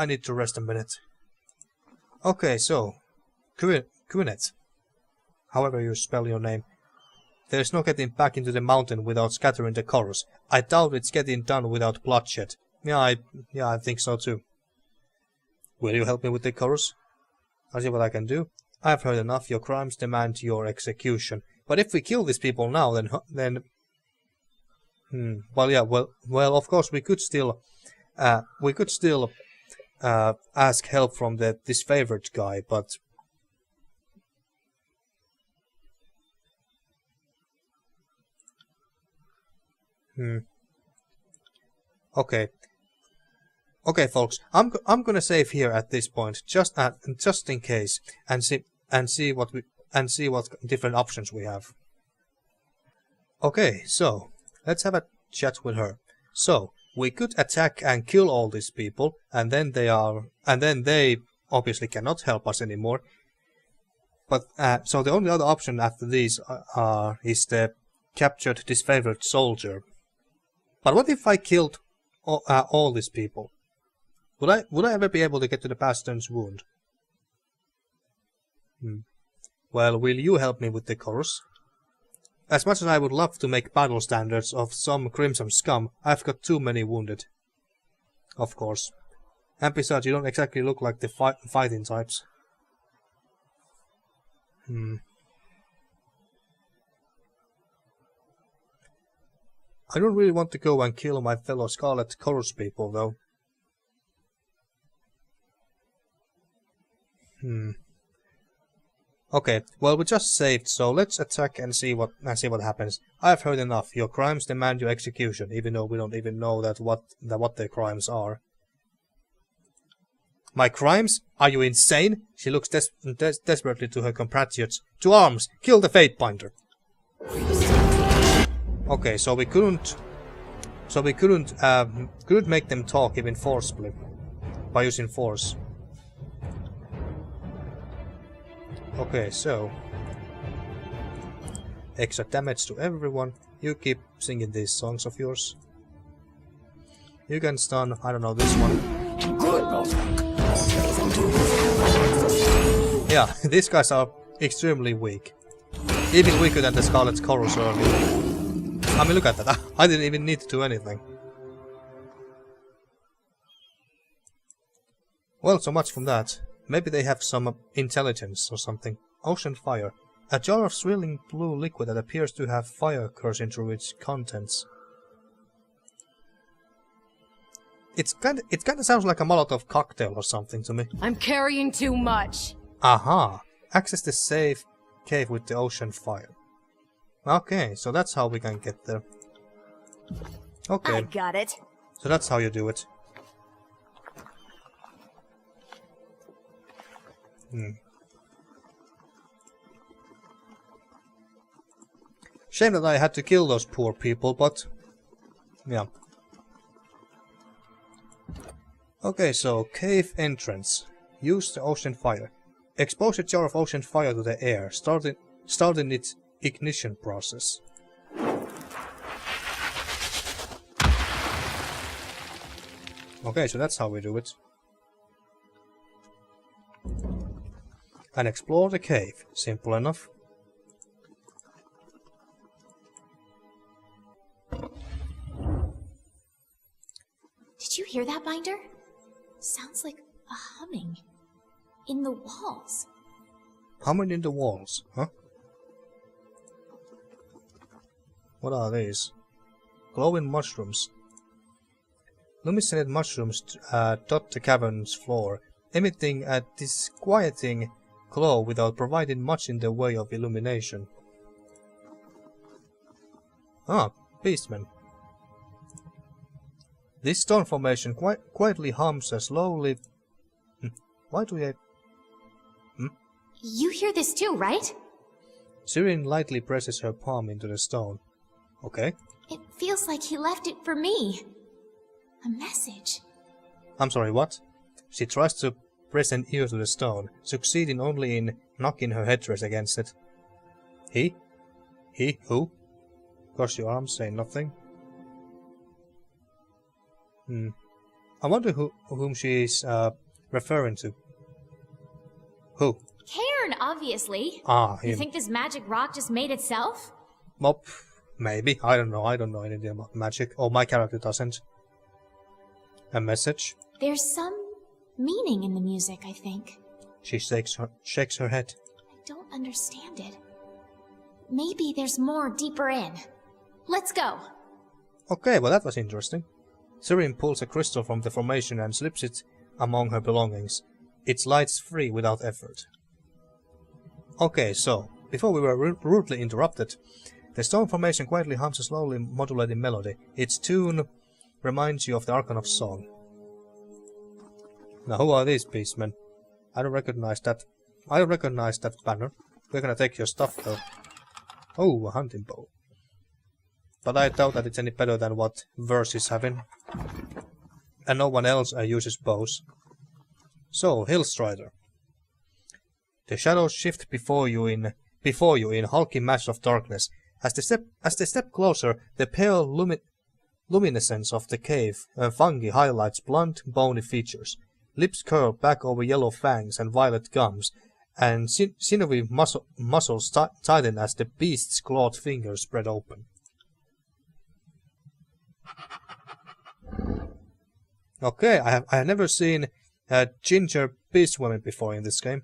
need to rest a minute. Okay, so, Quinnet, however you spell your name. There's no getting back into the mountain without scattering the chorus. I doubt it's getting done without bloodshed. Yeah, I think so too. Will you help me with the chorus? I'll see what I can do. I've heard enough, your crimes demand your execution. But if we kill these people now, then well, yeah, well, of course we could still ask help from this favorite guy, but okay, folks, I'm gonna save here at this point, just in case, and see what different options we have. Okay, so. Let's have a chat with her. So, we could attack and kill all these people, and then they obviously cannot help us anymore. But so the only other option after these is the captured disfavored soldier. But what if I killed all these people? Would I ever be able to get to the Bastion's wound? Well, will you help me with the chorus? As much as I would love to make battle standards of some crimson scum, I've got too many wounded. Of course. And besides, you don't exactly look like the fighting types. I don't really want to go and kill my fellow Scarlet Chorus people, though. Okay, well, we just saved, so let's attack and see what happens. I've heard enough. Your crimes demand your execution, even though we don't even know what their crimes are. My crimes? Are you insane? She looks desperately to her compatriots. To arms! Kill the Fatebinder! Okay, so we couldn't make them talk even forcibly by using force. Okay, so extra damage to everyone. You keep singing these songs of yours. You can stun, I don't know, this one. Yeah, these guys are extremely weak. Even weaker than the Scarlet Chorus earlier. I mean, look at that. I didn't even need to do anything. Well, so much from that. Maybe they have some intelligence or something. Ocean fire. A jar of swirling blue liquid that appears to have fire coursing through its contents. It kind of sounds like a Molotov cocktail or something to me. I'm carrying too much. Aha! Access the safe cave with the ocean fire. Okay, so that's how we can get there. Okay. I got it. So that's how you do it. Shame that I had to kill those poor people, but yeah. Okay, so cave entrance. Use the ocean fire. Expose a jar of ocean fire to the air, starting its ignition process. Okay, so that's how we do it. And explore the cave. Simple enough. Did you hear that, Binder? Sounds like a humming. In the walls. Humming in the walls, huh? What are these? Glowing mushrooms. Luminescent mushrooms dot the cavern's floor, emitting a disquieting glow without providing much in the way of illumination. Ah, Beastman. This stone formation quietly hums as slowly... Why do I... You hear this too, right? Sirin lightly presses her palm into the stone. Okay. It feels like he left it for me. A message. I'm sorry, what? She tries to press an ear to the stone, succeeding only in knocking her headdress against it. He? He? Who? Cross your arms, say nothing. I wonder whom she is referring to. Who? Cairn, obviously. Ah, him. You think this magic rock just made itself? Mop. Maybe. I don't know. I don't know anything about magic. Or my character doesn't. A message? There's some meaning in the music, I think. She shakes her head. I don't understand it. Maybe there's more deeper in. Let's go. Okay, well that was interesting. Sirin pulls a crystal from the formation and slips it among her belongings. It slides free without effort. Okay, so, before we were rudely interrupted, the stone formation quietly hums a slowly modulated melody. Its tune reminds you of the Archon song. Now who are these beastmen? I don't recognize that. I recognize that banner. We're gonna take your stuff though. Oh, a hunting bow. But I doubt that it's any better than what Verse is having. And no one else uses bows. So, Hillstrider. The shadows shift before you in hulking mass of darkness. As they step closer, the pale luminescence of the cave fungi highlights blunt, bony features. Lips curl back over yellow fangs and violet gums, and sinewy muscles tighten as the beast's clawed fingers spread open. Okay, I have never seen a ginger beast woman before in this game.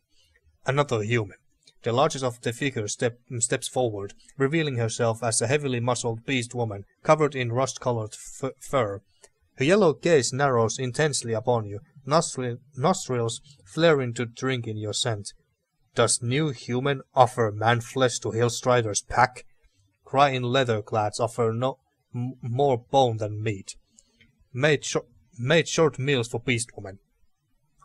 Another human. The largest of the figures steps forward, revealing herself as a heavily muscled beast woman, covered in rust-colored fur. Her yellow gaze narrows intensely upon you, nostrils flaring to drink in your scent. Does new human offer man-flesh to Hillstrider's pack? Crying leather-clads offer no more bone than meat. Made short meals for beast woman.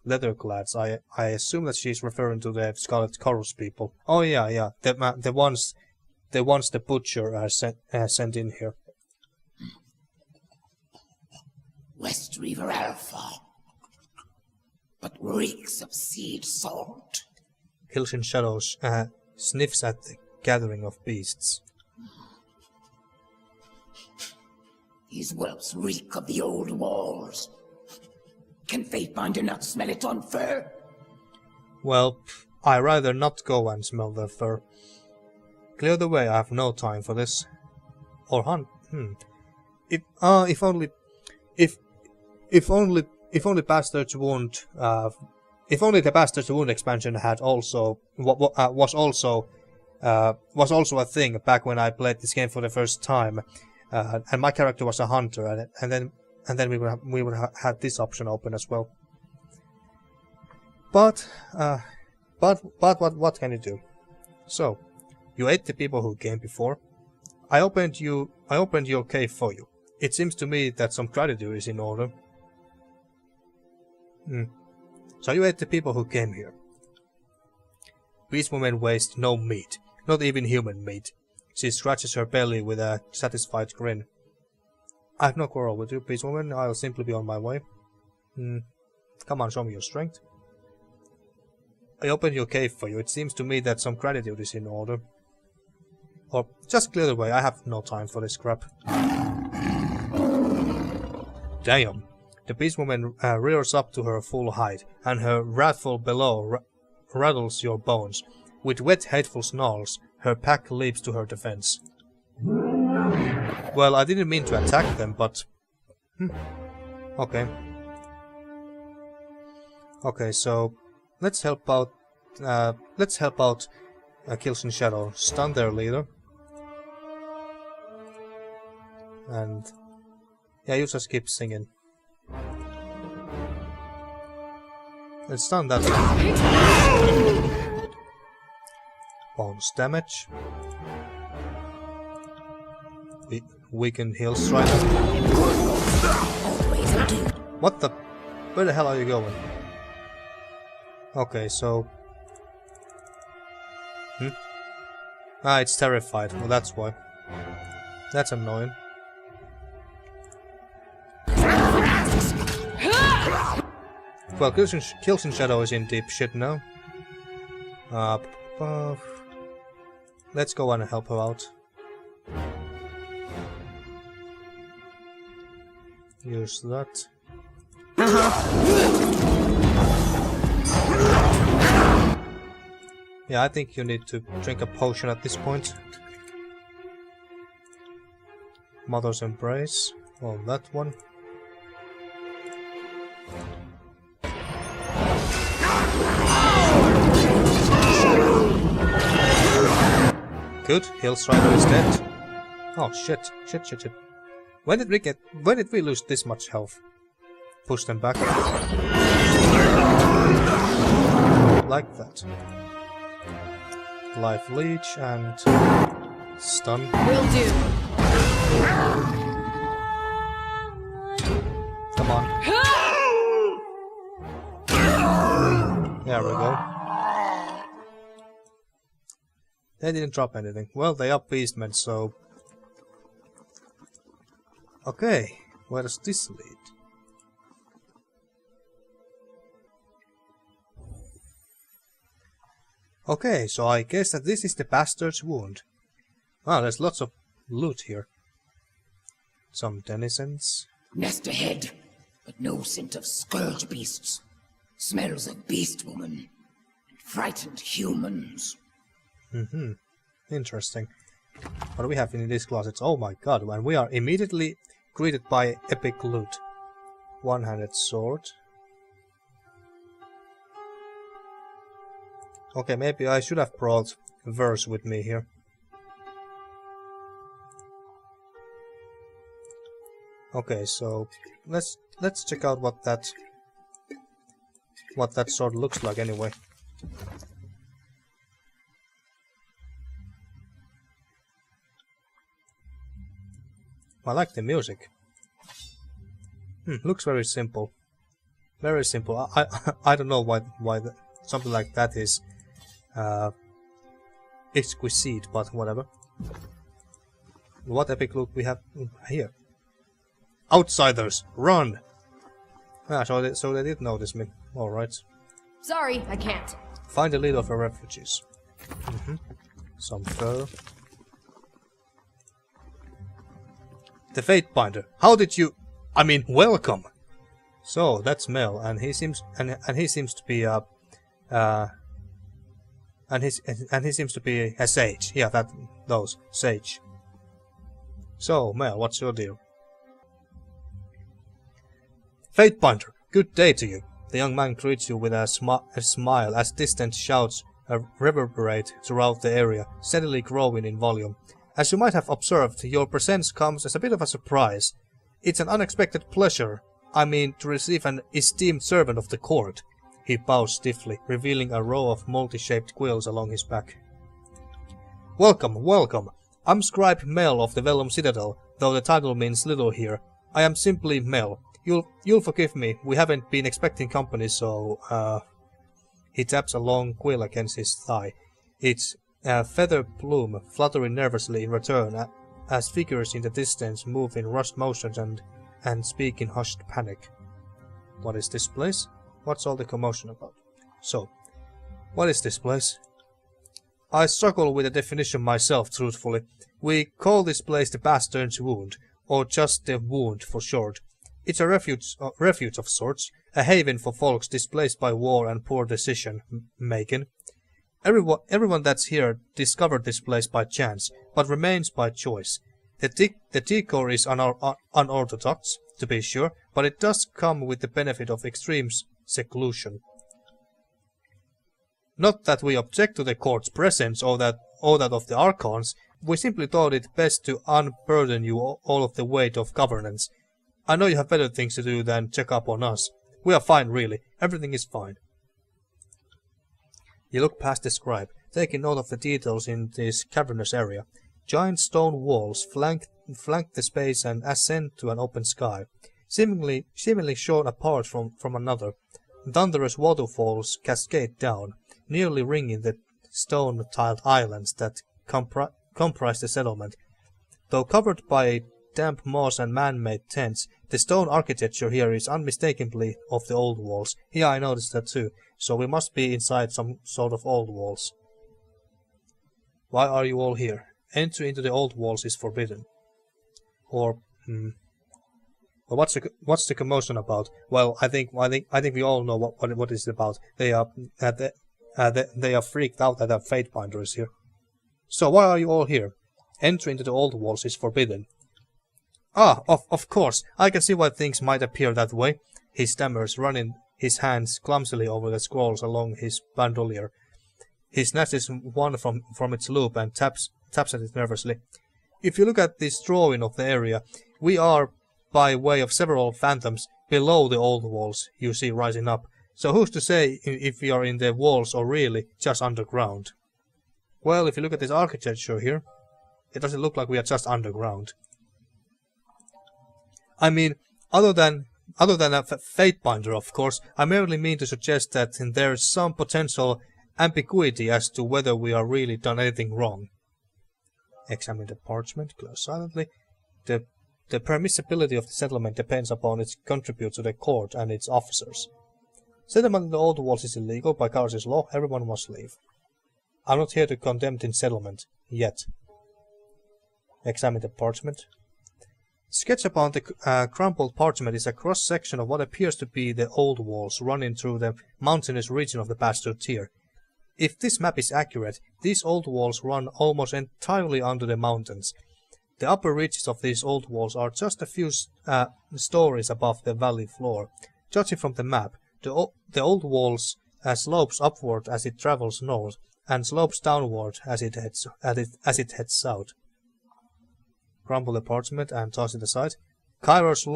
Leather-clads, I assume that she's referring to the Scarlet Chorus people. Oh yeah, the ones the butcher sent in here. West River Alpha, but reeks of seed salt. Hills in Shadows sniffs at the gathering of beasts. These whelps reek of the old walls. Can Fatebinder not smell it on fur? Well, I rather not go and smell their fur. Clear the way, I have no time for this. Or hunt. If only Bastard's Wound. If only the Bastard's Wound expansion had also was also a thing back when I played this game for the first time, and my character was a hunter, and then we would have had this option open as well. But what can you do? So, you ate the people who came before. I opened your cave for you. It seems to me that some gratitude is in order. So you ate the people who came here. Beastwoman waste no meat, not even human meat. She scratches her belly with a satisfied grin. I have no quarrel with you, Beastwoman. I'll simply be on my way. Come on, show me your strength. I opened your cave for you. It seems to me that some gratitude is in order. Or just clear the way. I have no time for this crap. Damn. The Beastwoman rears up to her full height, and her wrathful bellow rattles your bones. With wet, hateful snarls, her pack leaps to her defense. Well, I didn't mean to attack them, but... Okay. Okay, so... Let's help out... Kills in Shadow. Stun their leader. And... yeah, you just keep singing. Let's stun that one. Bonus damage. weaken heals right now. What the? Where the hell are you going? Okay, so... Ah, it's terrified. Well, that's why. That's annoying. Well, Kills in Shadow is in deep shit now. Let's go and help her out. Use that. Yeah, I think you need to drink a potion at this point. Mother's Embrace. Oh, that one. Good, Hill Strider is dead. Oh shit, shit. When did we lose this much health? Push them back. Like that. Life Leech and stun. Will do. Come on. There we go. They didn't drop anything. Well, they are beastmen, so... Okay, where does this lead? Okay, so I guess that this is the bastard's wound. Wow, there's lots of loot here. Some denizens. Nest ahead, but no scent of scourge beasts. Smells of beast woman. And frightened humans. Interesting. What do we have in these closets? Oh my god, and we are immediately greeted by epic loot. One-handed sword. Okay, maybe I should have brought a verse with me here. Okay, so let's check out what that sword looks like anyway. I like the music. Looks very simple. Very simple. I don't know why something like that is exquisite, but whatever. What epic loot we have here? Outsiders, run! Ah, so they did notice me. All right. Sorry, I can't. Find the leader of the refugees. Some fur. The Fate Binder. How did you? I mean, welcome. So that's Mel, and he seems to be he seems to be a sage. Yeah, those sage. So Mel, what's your deal? Fate Binder, good day to you. The young man greets you with a smile as distant shouts reverberate throughout the area, steadily growing in volume. As you might have observed, your presence comes as a bit of a surprise. It's an unexpected pleasure, to receive an esteemed servant of the court. He bows stiffly, revealing a row of multi-shaped quills along his back. Welcome, welcome. I'm Scribe Mel of the Vellum Citadel, though the title means little here. I am simply Mel. You'll forgive me, we haven't been expecting company, so, He taps a long quill against his thigh. Its feather plume fluttering nervously in return, as figures in the distance move in rushed motions and speak in hushed panic. What is this place? What's all the commotion about? So, what is this place? I struggle with the definition myself, truthfully. We call this place the Bastard's Wound, or just the Wound for short. It's a refuge of sorts, a haven for folks displaced by war and poor decision-making. Everyone that's here discovered this place by chance, but remains by choice. The decor is unorthodox, to be sure, but it does come with the benefit of extreme seclusion. Not that we object to the court's presence or that of the Archons, we simply thought it best to unburden you all of the weight of governance. I know you have better things to do than check up on us. We are fine, really. Everything is fine. You look past the scribe, taking note of the details in this cavernous area. Giant stone walls flank the space and ascend to an open sky, seemingly short apart from another. Thunderous waterfalls cascade down, nearly ringing the stone-tiled islands that comprise the settlement. Though covered by damp moss and man-made tents, the stone architecture here is unmistakably of the old walls. Yeah, I noticed that too, so we must be inside some sort of old walls. Why are you all here? Entry into the old walls is forbidden. Or, well, what's the commotion about? Well, I think we all know what it's about. They are freaked out that a Fatebinder is here. So why are you all here? Entry into the old walls is forbidden. Ah, of course. I can see why things might appear that way. He stammers, running his hands clumsily over the scrolls along his bandolier. He snatches one from its loop and taps at it nervously. If you look at this drawing of the area, we are, by way of several phantoms, below the old walls you see rising up. So who's to say if we are in the walls or really just underground? Well, if you look at this architecture here, it doesn't look like we are just underground. I mean, other than a Fatebinder, of course, I merely mean to suggest that there is some potential ambiguity as to whether we are really done anything wrong. Examine the parchment, close silently. The permissibility of the settlement depends upon its contribute to the court and its officers. Settlement in the old walls is illegal by Karos' law. Everyone must leave. I'm not here to condemn the settlement, yet. Examine the parchment. Sketch upon the crumpled parchment is a cross-section of what appears to be the old walls running through the mountainous region of the Bastard Tier. If this map is accurate, these old walls run almost entirely under the mountains. The upper reaches of these old walls are just a few stories above the valley floor. Judging from the map, the old walls slopes upward as it travels north, and slopes downward as it heads south. Crumple the parchment and toss it aside. Kairos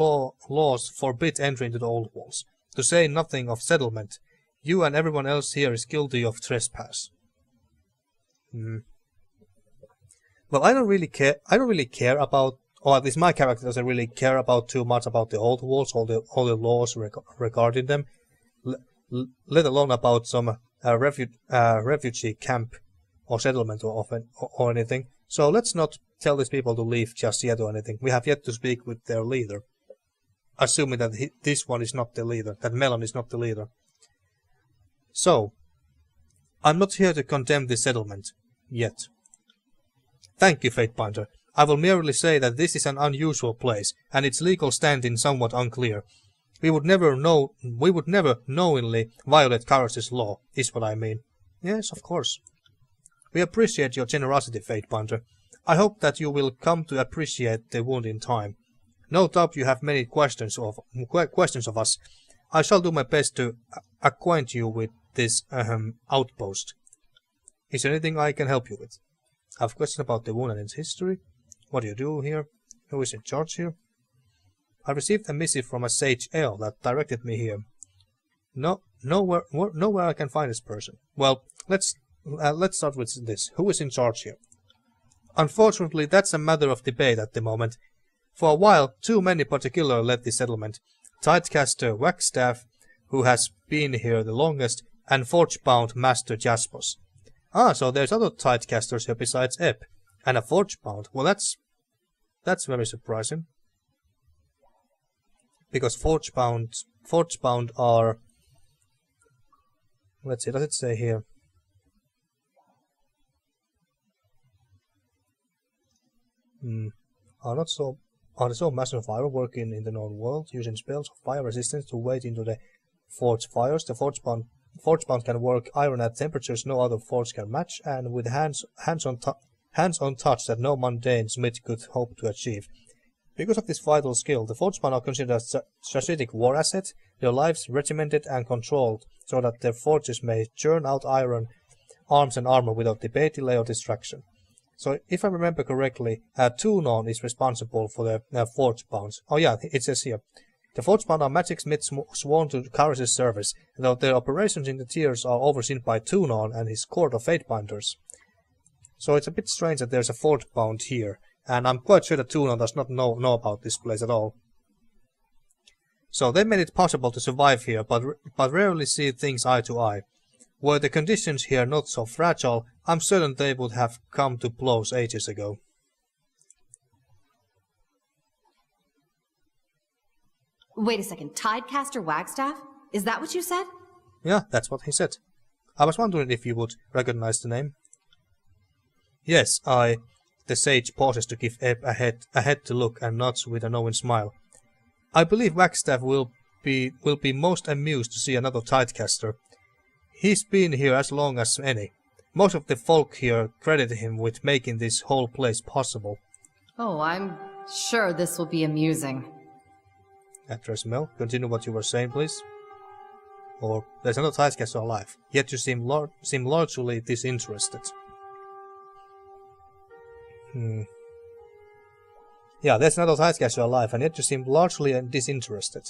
laws forbid entry into the old walls. To say nothing of settlement, you and everyone else here is guilty of trespass. Well, I don't really care about, or at least my character doesn't really care about too much about the old walls, all the laws regarding them, let alone about some refugee camp or settlement or anything. So let's not tell these people to leave just yet or anything. We have yet to speak with their leader, assuming that this one is not the leader, that Melon is not the leader. So, I'm not here to condemn this settlement, yet. Thank you, Fatebinder. I will merely say that this is an unusual place, and its legal standing somewhat unclear. We would never knowingly violate Karos' law, is what I mean. Yes, of course. We appreciate your generosity, Fatebinder. I hope that you will come to appreciate the wound in time. No doubt you have many questions of us. I shall do my best to acquaint you with this outpost. Is there anything I can help you with? I have questions about the wound and its history. What do you do here? Who is in charge here? I received a missive from a sage Ale that directed me here. Nowhere I can find this person. Well, let's start with this. Who is in charge here? Unfortunately, that's a matter of debate at the moment. For a while, two men in particular led the settlement. Tidecaster Wagstaff, who has been here the longest, and Forgebound Master Jaspos. Ah, so there's other Tidecasters here besides Ebb. And a Forgebound. Well, that's very surprising. Because Forgebound are... Let's see, does it say here? Are they so master of fire working in the known world, using spells of fire resistance to wade into the forge fires? The Forgebound can work iron at temperatures no other forge can match, and with hands-on touch that no mundane smith could hope to achieve. Because of this vital skill, the Forgebound are considered a strategic war asset, their lives regimented and controlled, so that their forges may churn out iron, arms and armor without debate, delay or distraction. So, if I remember correctly, Tunon is responsible for the Forgebounds. Oh yeah, it says here. The Forgebound are magic smiths sworn to Karos' service, though their operations in the tiers are overseen by Tunon and his court of Fatebinders. So it's a bit strange that there's a fort bound here, and I'm quite sure that Tuna does not know about this place at all. So they made it possible to survive here, but rarely see things eye to eye. Were the conditions here not so fragile, I'm certain they would have come to blows ages ago. Wait a second, Tidecaster Wagstaff? Is that what you said? Yeah, that's what he said. I was wondering if you would recognize the name. Yes, The sage pauses to give Ebb a head to look and nods with a knowing smile. I believe Wagstaff will be most amused to see another Tidecaster. He's been here as long as any. Most of the folk here credit him with making this whole place possible. Oh, I'm sure this will be amusing. Actress Mel, continue what you were saying, please. Or, there's another Tidecaster alive, yet you seem largely disinterested. Yeah, there's another Tidecaster alive, and yet you seem largely disinterested.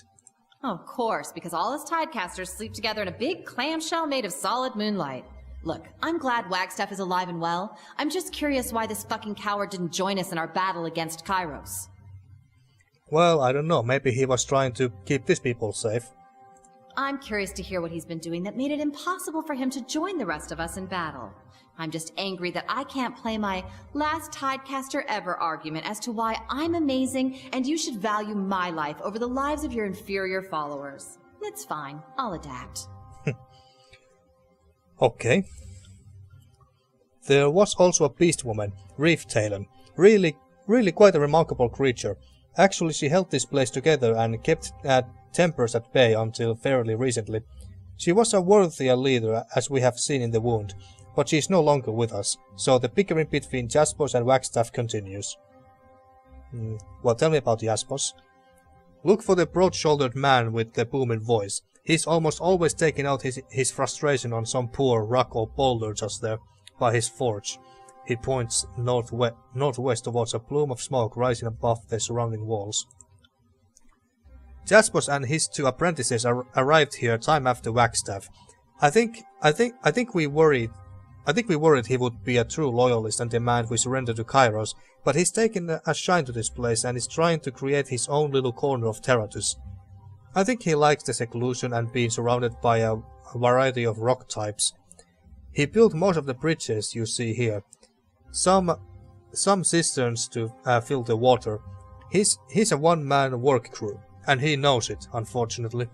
Of course, because all us Tidecasters sleep together in a big clamshell made of solid moonlight. Look, I'm glad Wagstaff is alive and well. I'm just curious why this fucking coward didn't join us in our battle against Kairos. Well, I don't know. Maybe he was trying to keep these people safe. I'm curious to hear what he's been doing that made it impossible for him to join the rest of us in battle. I'm just angry that I can't play my last Tidecaster ever argument as to why I'm amazing and you should value my life over the lives of your inferior followers. It's fine. I'll adapt. Okay. There was also a beast woman, Reef Talon. Really quite a remarkable creature. Actually, she held this place together and kept tempers at bay until fairly recently. She was a worthier leader, as we have seen in the wound, but she is no longer with us, so the bickering between Jaspos and Wagstaff continues. Well, tell me about Jaspos. Look for the broad-shouldered man with the booming voice. He's almost always taking out his frustration on some poor rock or boulder just there by his forge. He points northwest towards a plume of smoke rising above the surrounding walls. Jaspos and his two apprentices arrived here time after Wagstaff. I think we worried he would be a true loyalist and demand we surrender to Kairos, but he's taken a shine to this place and is trying to create his own little corner of Terratus. I think he likes the seclusion and being surrounded by a variety of rock types. He built most of the bridges you see here. Some cisterns to fill the water. He's a one-man work crew, and he knows it, unfortunately.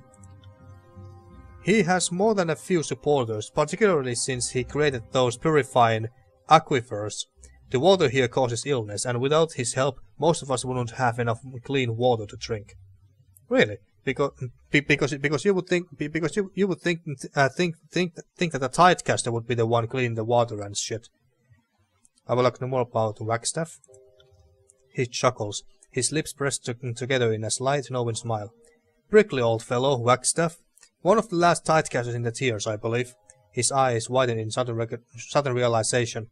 He has more than a few supporters, particularly since he created those purifying aquifers. The water here causes illness, and without his help, most of us wouldn't have enough clean water to drink. Really? Because you would think that a Tidecaster would be the one cleaning the water and shit. I would like to know more about Wagstaff. He chuckles, his lips pressed together in a slight knowing smile. Prickly old fellow, Wagstaff. One of the last Tidecasters in the tiers, I believe. His eyes widen in sudden realization.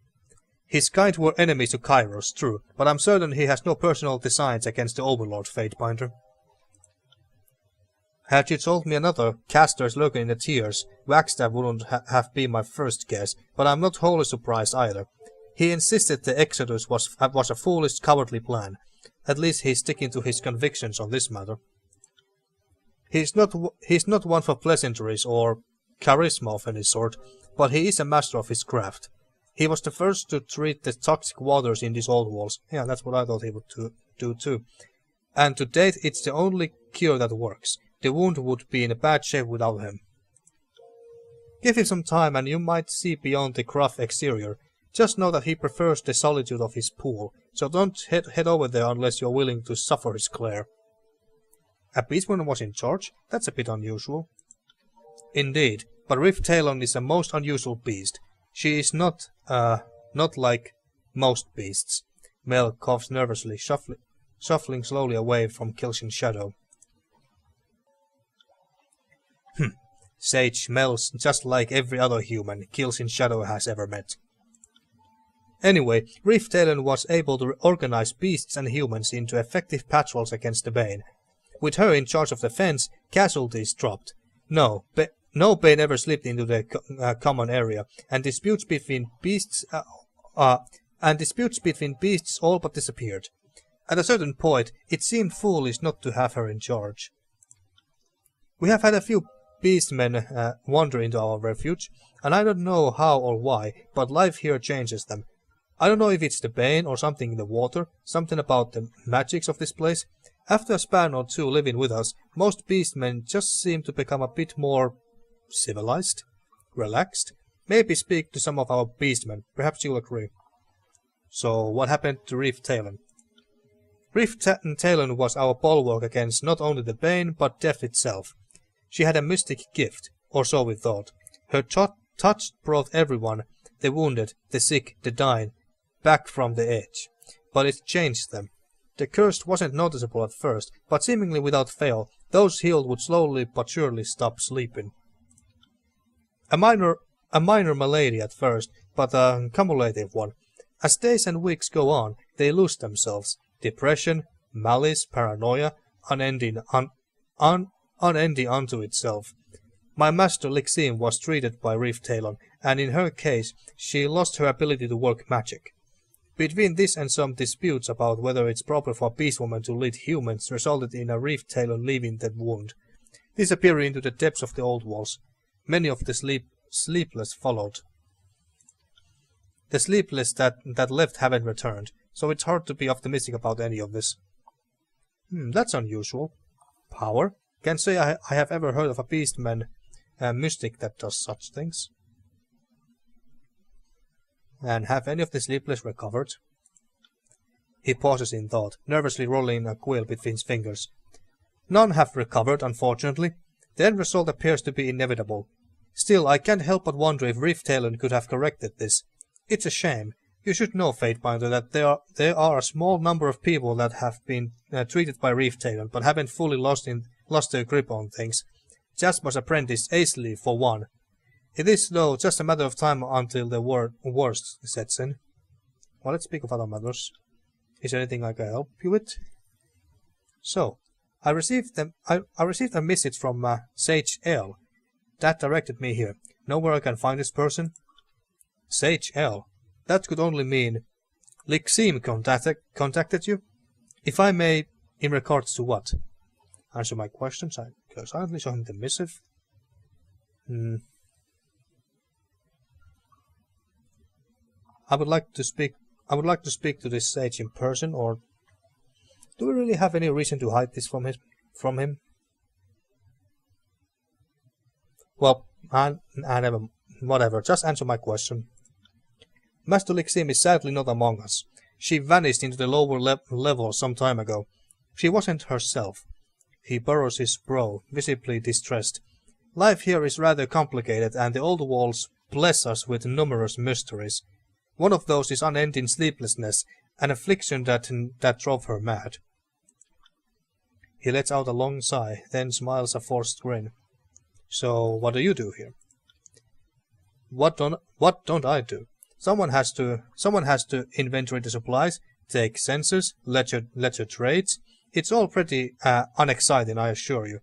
His kind were enemies to Kairos, true, but I'm certain he has no personal designs against the Overlord Fatebinder. Had you told me another caster is lurking in the tiers, Wagstaff wouldn't have been my first guess, but I'm not wholly surprised either. He insisted the Exodus was a foolish, cowardly plan. At least he's sticking to his convictions on this matter. He's not one for pleasantries or charisma of any sort, but he is a master of his craft. He was the first to treat the toxic waters in these old walls. Yeah, that's what I thought he would do too. And to date, it's the only cure that works. The wound would be in a bad shape without him. Give him some time and you might see beyond the gruff exterior. Just know that he prefers the solitude of his pool, so don't head over there unless you're willing to suffer his glare. A beastwoman was in charge? That's a bit unusual. Indeed, but Rift Talon is a most unusual beast. She is not like most beasts. Mel coughs nervously, shuffling slowly away from Kelshin's shadow. Sage smells just like every other human Kelshin's shadow has ever met. Anyway, Rift Talon was able to organize beasts and humans into effective patrols against the Bane. With her in charge of the fence, casualties dropped. No Bane ever slipped into the common area, and disputes between beasts and disputes between beasts all but disappeared. At a certain point, it seemed foolish not to have her in charge. We have had a few beastmen wander into our refuge, and I don't know how or why, but life here changes them. I don't know if it's the bane or something in the water, something about the magics of this place. After a span or two living with us, most beastmen just seem to become a bit more civilized, relaxed. Maybe speak to some of our beastmen, perhaps you'll agree. So, what happened to Reef Talon? Reef Talon was our bulwark against not only the bane, but death itself. She had a mystic gift, or so we thought. Her touch brought everyone, the wounded, the sick, the dying, back from the edge. But it changed them. The curse wasn't noticeable at first, but seemingly without fail, those healed would slowly but surely stop sleeping. A minor malady at first, but a cumulative one. As days and weeks go on, they lose themselves. Depression, malice, paranoia, unending unto itself. My master Lixim was treated by Reef Talon, and in her case, she lost her ability to work magic. Between this and some disputes about whether it's proper for beastwoman to lead humans resulted in a Reef Talon leaving the wound, disappearing into the depths of the old walls. Many of the sleepless followed. The sleepless that left haven't returned, so it's hard to be optimistic about any of this. That's unusual. Power? Can't say I have ever heard of a beastman, mystic that does such things. And have any of the sleepless recovered? He pauses in thought, nervously rolling a quill between his fingers. None have recovered, unfortunately. The end result appears to be inevitable. Still, I can't help but wonder if Reef Talon could have corrected this. It's a shame. You should know, Fatebinder, that there are a small number of people that have been treated by Reef Talon, but haven't fully lost their grip on things. Jasper's apprentice, Aisley, for one. It is, though, just a matter of time until the worst sets in. Well, let's speak of other matters. Is there anything I can help you with? So, I received a message from Sage L. That directed me here. Know where I can find this person? Sage L. That could only mean Lixim contacted you? If I may, in regards to what? Answer my questions. I go silently, show him the missive. I would like to speak to this sage in person, or do we really have any reason to hide this from him? Well, whatever. Just answer my question. Master Lixim is sadly not among us. She vanished into the lower level some time ago. She wasn't herself. He burrows his brow, visibly distressed. Life here is rather complicated, and the old walls bless us with numerous mysteries. One of those is unending sleeplessness, an affliction that drove her mad. He lets out a long sigh, then smiles a forced grin. So, what do you do here? What don't I do? Someone has to inventory the supplies, take census, ledger trades. It's all pretty unexciting, I assure you.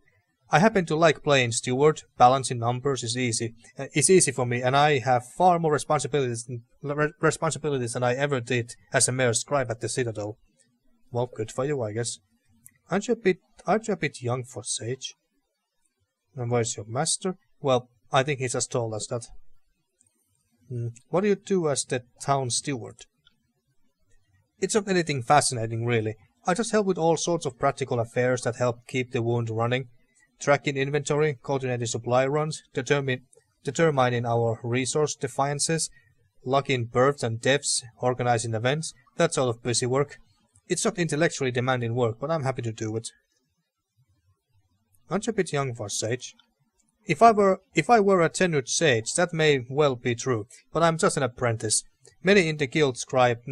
I happen to like playing steward. Balancing numbers is easy. It's easy for me, and I have far more responsibilities than I ever did as a mere scribe at the Citadel. Well, good for you, I guess. Aren't you a bit young for Sage? And where's your master? Well, I think he just told us that. What do you do as the town steward? It's not anything fascinating, really. I just help with all sorts of practical affairs that help keep the wound running. Tracking inventory, coordinating supply runs, determining our resource defiances, logging births and deaths, organizing events, that sort of busy work. It's not intellectually demanding work, but I'm happy to do it. Aren't you a bit young for Sage? If I were a tenured sage, that may well be true, but I'm just an apprentice. Many in the guild scribed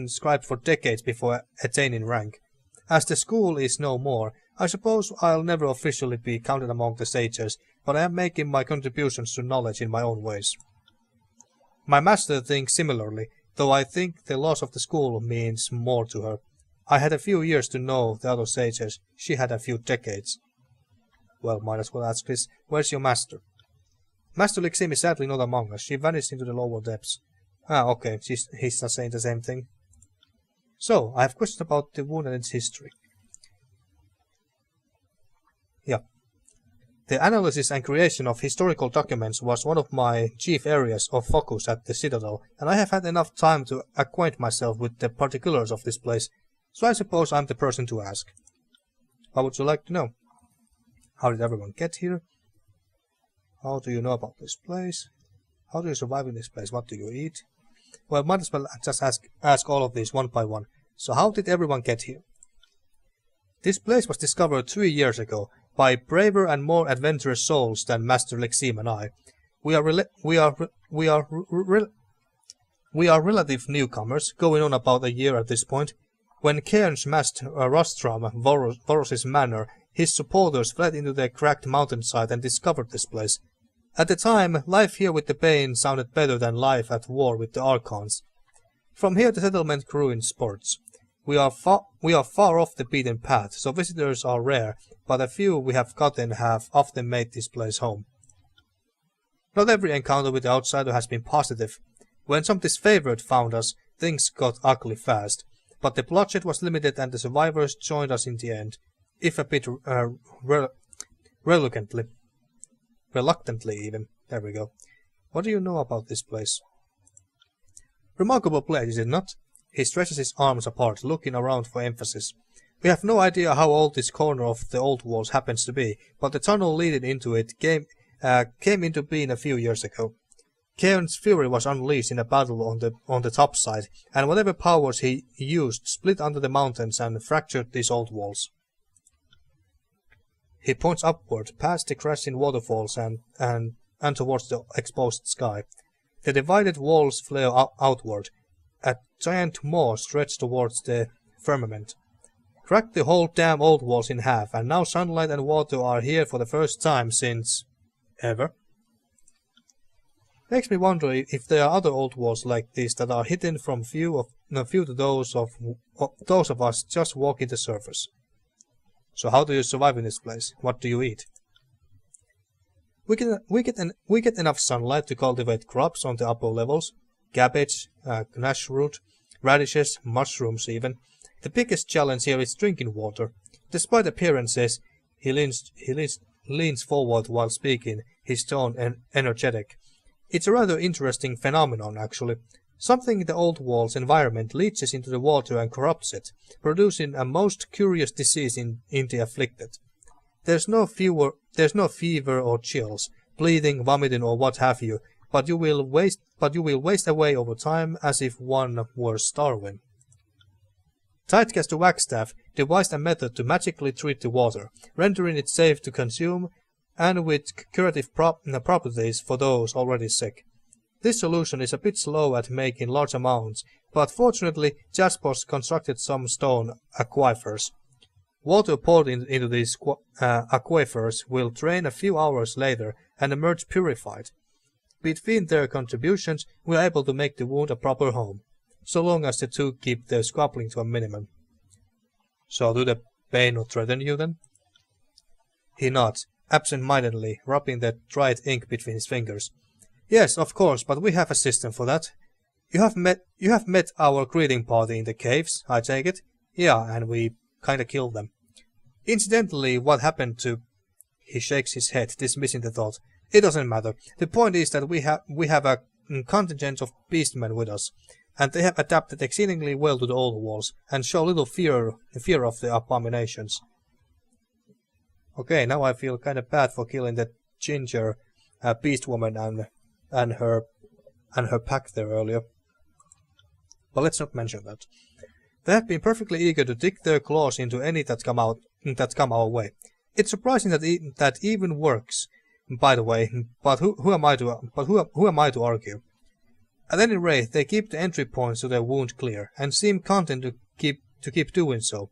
for decades before attaining rank. As the school is no more, I suppose I'll never officially be counted among the sages, but I am making my contributions to knowledge in my own ways. My master thinks similarly, though I think the loss of the school means more to her. I had a few years to know the other sages, she had a few decades. Well, might as well ask this, where's your master? Master Lixim is sadly not among us, she vanished into the lower depths. Ah, okay, he's just saying the same thing. So, I have questions about the wound and its history. Yeah. The analysis and creation of historical documents was one of my chief areas of focus at the Citadel, and I have had enough time to acquaint myself with the particulars of this place, so I suppose I'm the person to ask. What would you like to know? How did everyone get here? How do you know about this place? How do you survive in this place? What do you eat? Well, might as well just ask all of these one by one. So how did everyone get here? This place was discovered 3 years ago by braver and more adventurous souls than Master Lexim and I. We are relative newcomers, going on about a year at this point. When Cairn smashed Rostrum, Voros's manor, his supporters fled into the cracked mountainside and discovered this place. At the time, life here with the Bane sounded better than life at war with the Archons. From here the settlement grew in spurts. We are far off the beaten path, so visitors are rare, but the few we have gotten have often made this place home. Not every encounter with the outsider has been positive. When some disfavored found us, things got ugly fast, but the bloodshed was limited and the survivors joined us in the end, if a bit reluctantly even. There we go. What do you know about this place? Remarkable place, is it not? He stretches his arms apart, looking around for emphasis. We have no idea how old this corner of the old walls happens to be, but the tunnel leading into it came into being a few years ago. Cairn's fury was unleashed in a battle on the top side, and whatever powers he used split under the mountains and fractured these old walls. He points upward, past the crashing waterfalls and towards the exposed sky. The divided walls flare outward. A giant maw stretched towards the firmament. Cracked the whole damn old walls in half, and now sunlight and water are here for the first time since... ever? Makes me wonder if there are other old walls like this that are hidden from view to those of us just walking the surface. So how do you survive in this place? What do you eat? We get enough sunlight to cultivate crops on the upper levels. Cabbage, gnash root, radishes, mushrooms even. The biggest challenge here is drinking water. Despite appearances, he leans forward while speaking, his tone energetic. It's a rather interesting phenomenon, actually. Something in the old wall's environment leaches into the water and corrupts it, producing a most curious disease in the afflicted. There's no fever or chills, bleeding, vomiting, or what have you, but you will waste away over time as if one were starving. Tidecaster Wagstaff devised a method to magically treat the water, rendering it safe to consume and with curative properties for those already sick. This solution is a bit slow at making large amounts, but fortunately Jaspos constructed some stone aquifers. Water poured into these aquifers will drain a few hours later and emerge purified. Between their contributions, we are able to make the wound a proper home, so long as the two keep their squabbling to a minimum. So do the Bane not threaten you then? He nods, absent-mindedly, rubbing the dried ink between his fingers. Yes, of course, but we have a system for that. You have met our greeting party in the caves, I take it? Yeah, and we kinda killed them. Incidentally, what happened to... He shakes his head, dismissing the thought. It doesn't matter. The point is that we have a contingent of beastmen with us, and they have adapted exceedingly well to the old walls, and show little fear of the abominations. Okay, now I feel kinda bad for killing that ginger beast woman and her pack there earlier. But let's not mention that. They have been perfectly eager to dig their claws into any that come our way. It's surprising that even works, by the way, but who am I to argue? At any rate, they keep the entry points to their wound clear, and seem content to keep doing so.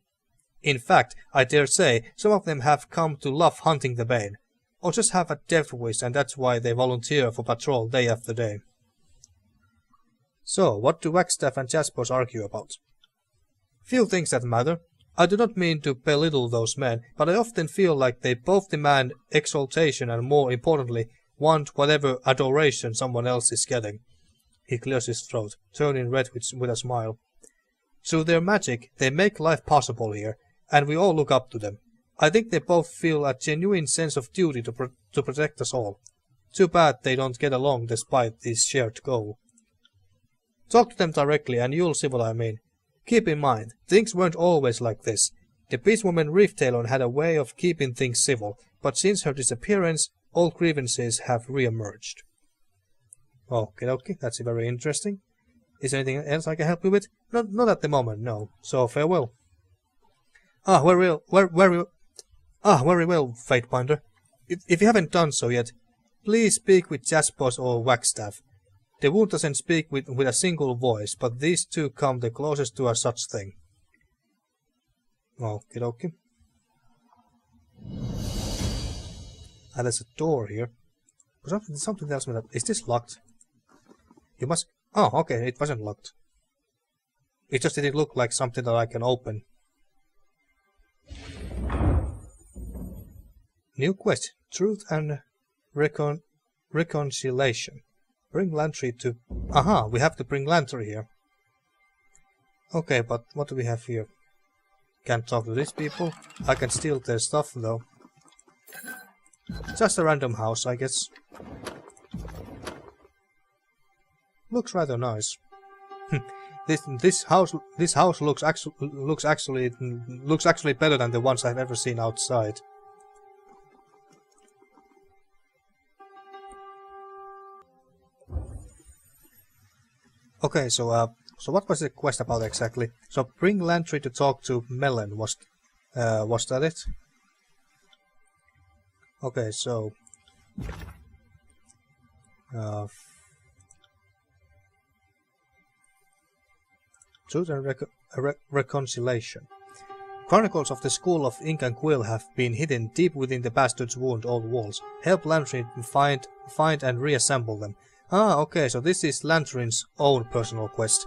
In fact, I dare say some of them have come to love hunting the Bane, or just have a death wish, and that's why they volunteer for patrol day after day. So, what do Wagstaff and Jaspos argue about? Few things that matter. I do not mean to belittle those men, but I often feel like they both demand exaltation and, more importantly, want whatever adoration someone else is getting. He clears his throat, turning red with a smile. Through their magic, they make life possible here, and we all look up to them. I think they both feel a genuine sense of duty to protect us all. Too bad they don't get along despite this shared goal. Talk to them directly and you'll see what I mean. Keep in mind, things weren't always like this. The Beastwoman Reeftalon had a way of keeping things civil, but since her disappearance, old grievances have re-emerged. Okay, that's very interesting. Is there anything else I can help you with? Not at the moment, no. So farewell. Very well, Fatebinder. If you haven't done so yet, please speak with Jaspos or Wagstaff. The wound doesn't speak with a single voice, but these two come the closest to a such thing. Okay. And there's a door here. Something tells me that... Is this locked? You must... Oh, okay, it wasn't locked. It just didn't look like something that I can open. New quest. Truth and Reconciliation. Bring Lantry to... Aha, we have to bring Lantry here. Okay, but what do we have here? Can't talk to these people. I can steal their stuff though. Just a random house, I guess. Looks rather nice. This house looks actually better than the ones I've ever seen outside. Okay, so what was the quest about exactly? So bring Lantry to talk to Melon. Was that it? Okay, so Truth and Reconciliation. Chronicles of the School of Ink and Quill have been hidden deep within the bastard's wound old walls. Help Lantry find and reassemble them. Okay, so this is Lantry's own personal quest.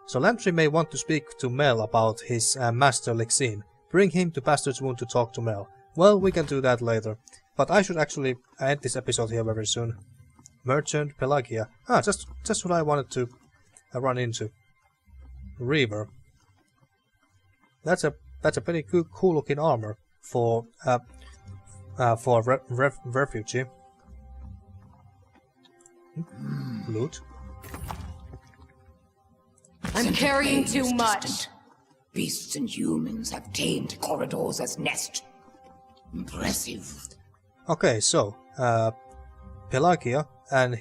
So Lantry may want to speak to Mel about his master Lexine. Bring him to Bastard's Wound to talk to Mel. Well, we can do that later. But I should actually end this episode here very soon. Merchant Pelagia. Just what I wanted to run into. Reaver. That's a pretty cool looking armor for refugee. Loot. I'm carrying too much. Beasts and humans have tamed corridors as nest. Impressive. Okay, so Pelagia and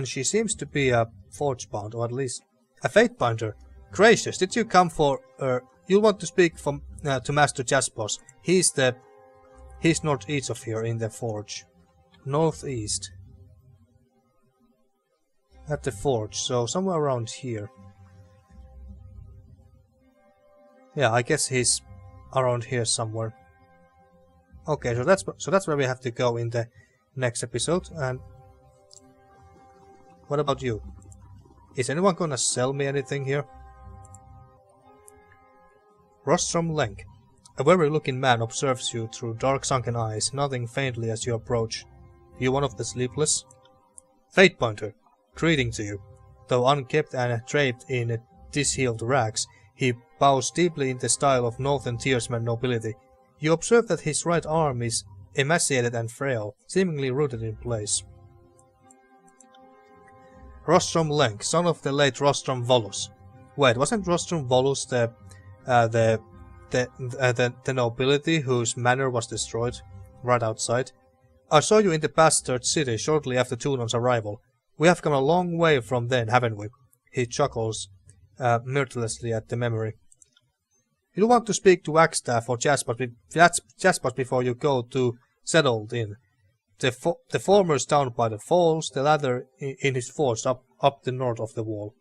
she seems to be a forge-bound, or at least a Fatebinder. Gracious, did you come for? You'll want to speak to Master Jaspos. He's northeast of here in the forge. Northeast. At the forge, so somewhere around here. Yeah, I guess he's around here somewhere. Okay, so that's where we have to go in the next episode. And what about you? Is anyone gonna sell me anything here? Rostrum Lenk. A weary-looking man observes you through dark sunken eyes, nodding faintly as you approach. You one of the sleepless? Fatebinder. Greeting to you. Though unkempt and draped in disheveled rags, he bows deeply in the style of Northern Tiersman nobility. You observe that his right arm is emaciated and frail, seemingly rooted in place. Rostrum Lenk, son of the late Rostrum Volus. Wait, wasn't Rostrum Volus the nobility whose manor was destroyed right outside? I saw you in the bastard city shortly after Tunon's arrival. We have come a long way from then, haven't we? He chuckles mirthlessly at the memory. You'll want to speak to Wagstaff or Jaspos before you go to Settled Inn. The former's down by the falls, the latter in his forge up the north of the wall.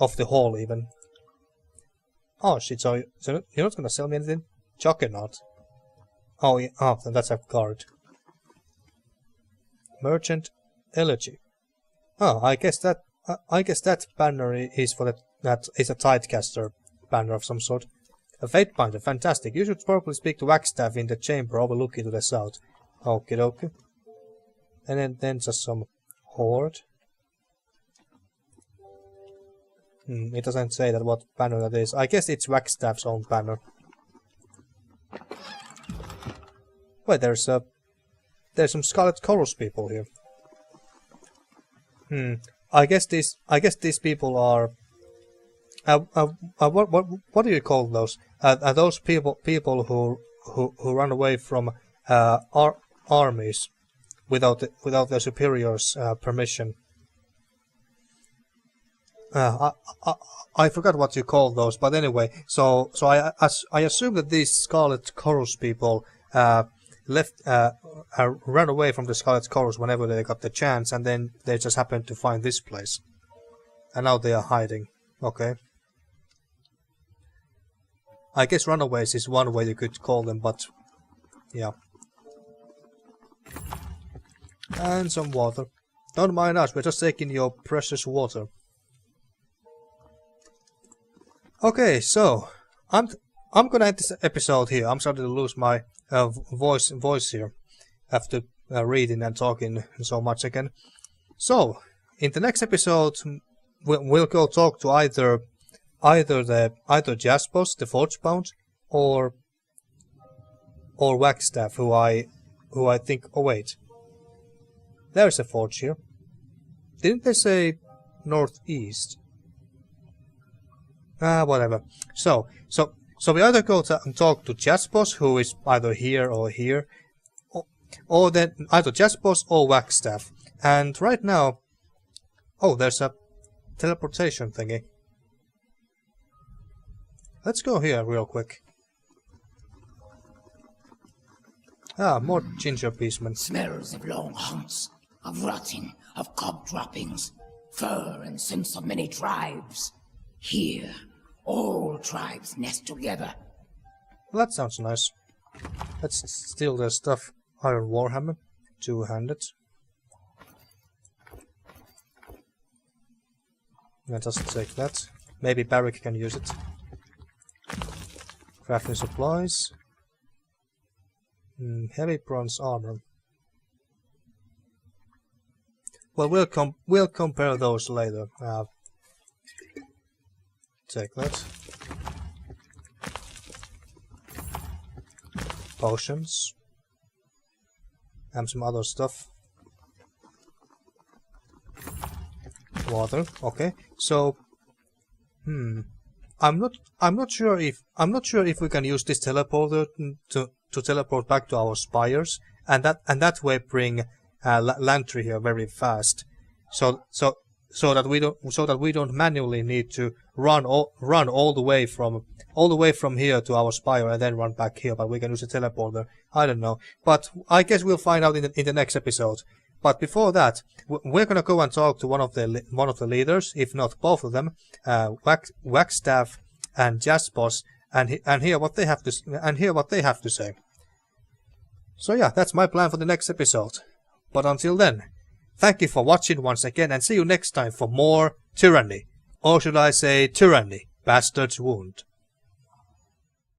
Of the hall, even. Oh shit, so you're not gonna sell me anything? Juggernaut. Oh, yeah, that's a card. Merchant Elegy. I guess that banner is that is a Tidecaster banner of some sort. A Fatebinder, fantastic. You should probably speak to Wagstaff in the chamber overlooking to the south. Okie dokie. And then just some Horde. It doesn't say that what banner that is. I guess it's Wagstaff's own banner. Wait, there's some Scarlet Chorus people here. I guess these people are. What do you call those? Are those people who run away from armies without their superiors' permission? I forgot what you call those, but anyway. So I assume that these Scarlet Chorus people ran away from the Scarlet Chorus whenever they got the chance, and then they just happened to find this place, and now they are hiding. Okay. I guess runaways is one way you could call them, but yeah. And some water. Don't mind us, we're just taking your precious water. Okay, so I'm gonna end this episode here. I'm starting to lose my voice here after reading and talking so much again. So in the next episode, we'll go talk to either Jaspos, the Forgebound, or Wagstaff, who I think. Oh wait, there's a forge here. Didn't they say northeast? Whatever. So we either go and talk to Jaspos, who is either here or here, or then either Jaspos or Wagstaff. And right now, oh, there's a teleportation thingy. Let's go here real quick. More ginger beastmen. Smells of long hunts, of rotting, of cob droppings, fur and scents of many tribes. Here, all tribes nest together. Well, that sounds nice. Let's steal their stuff. Iron Warhammer, two-handed. I'll just take that. Maybe Barrick can use it. Crafting supplies. Heavy bronze armor. Well, we'll compare those later. Take that. Potions. And some other stuff. Water. Okay. So, I'm not sure if we can use this teleporter to teleport back to our spires, and that way bring Lantry here very fast. So that we don't manually need to run all the way from here to our spire and then run back here, but we can use a teleporter. I don't know, but I guess we'll find out in the next episode. But before that, we're gonna go and talk to one of the leaders, if not both of them, Wagstaff and Jaspos, and hear what they have to say. So yeah, that's my plan for the next episode. But until then, thank you for watching once again, and see you next time for more Tyranny. Or should I say Tyranny, Bastard's Wound.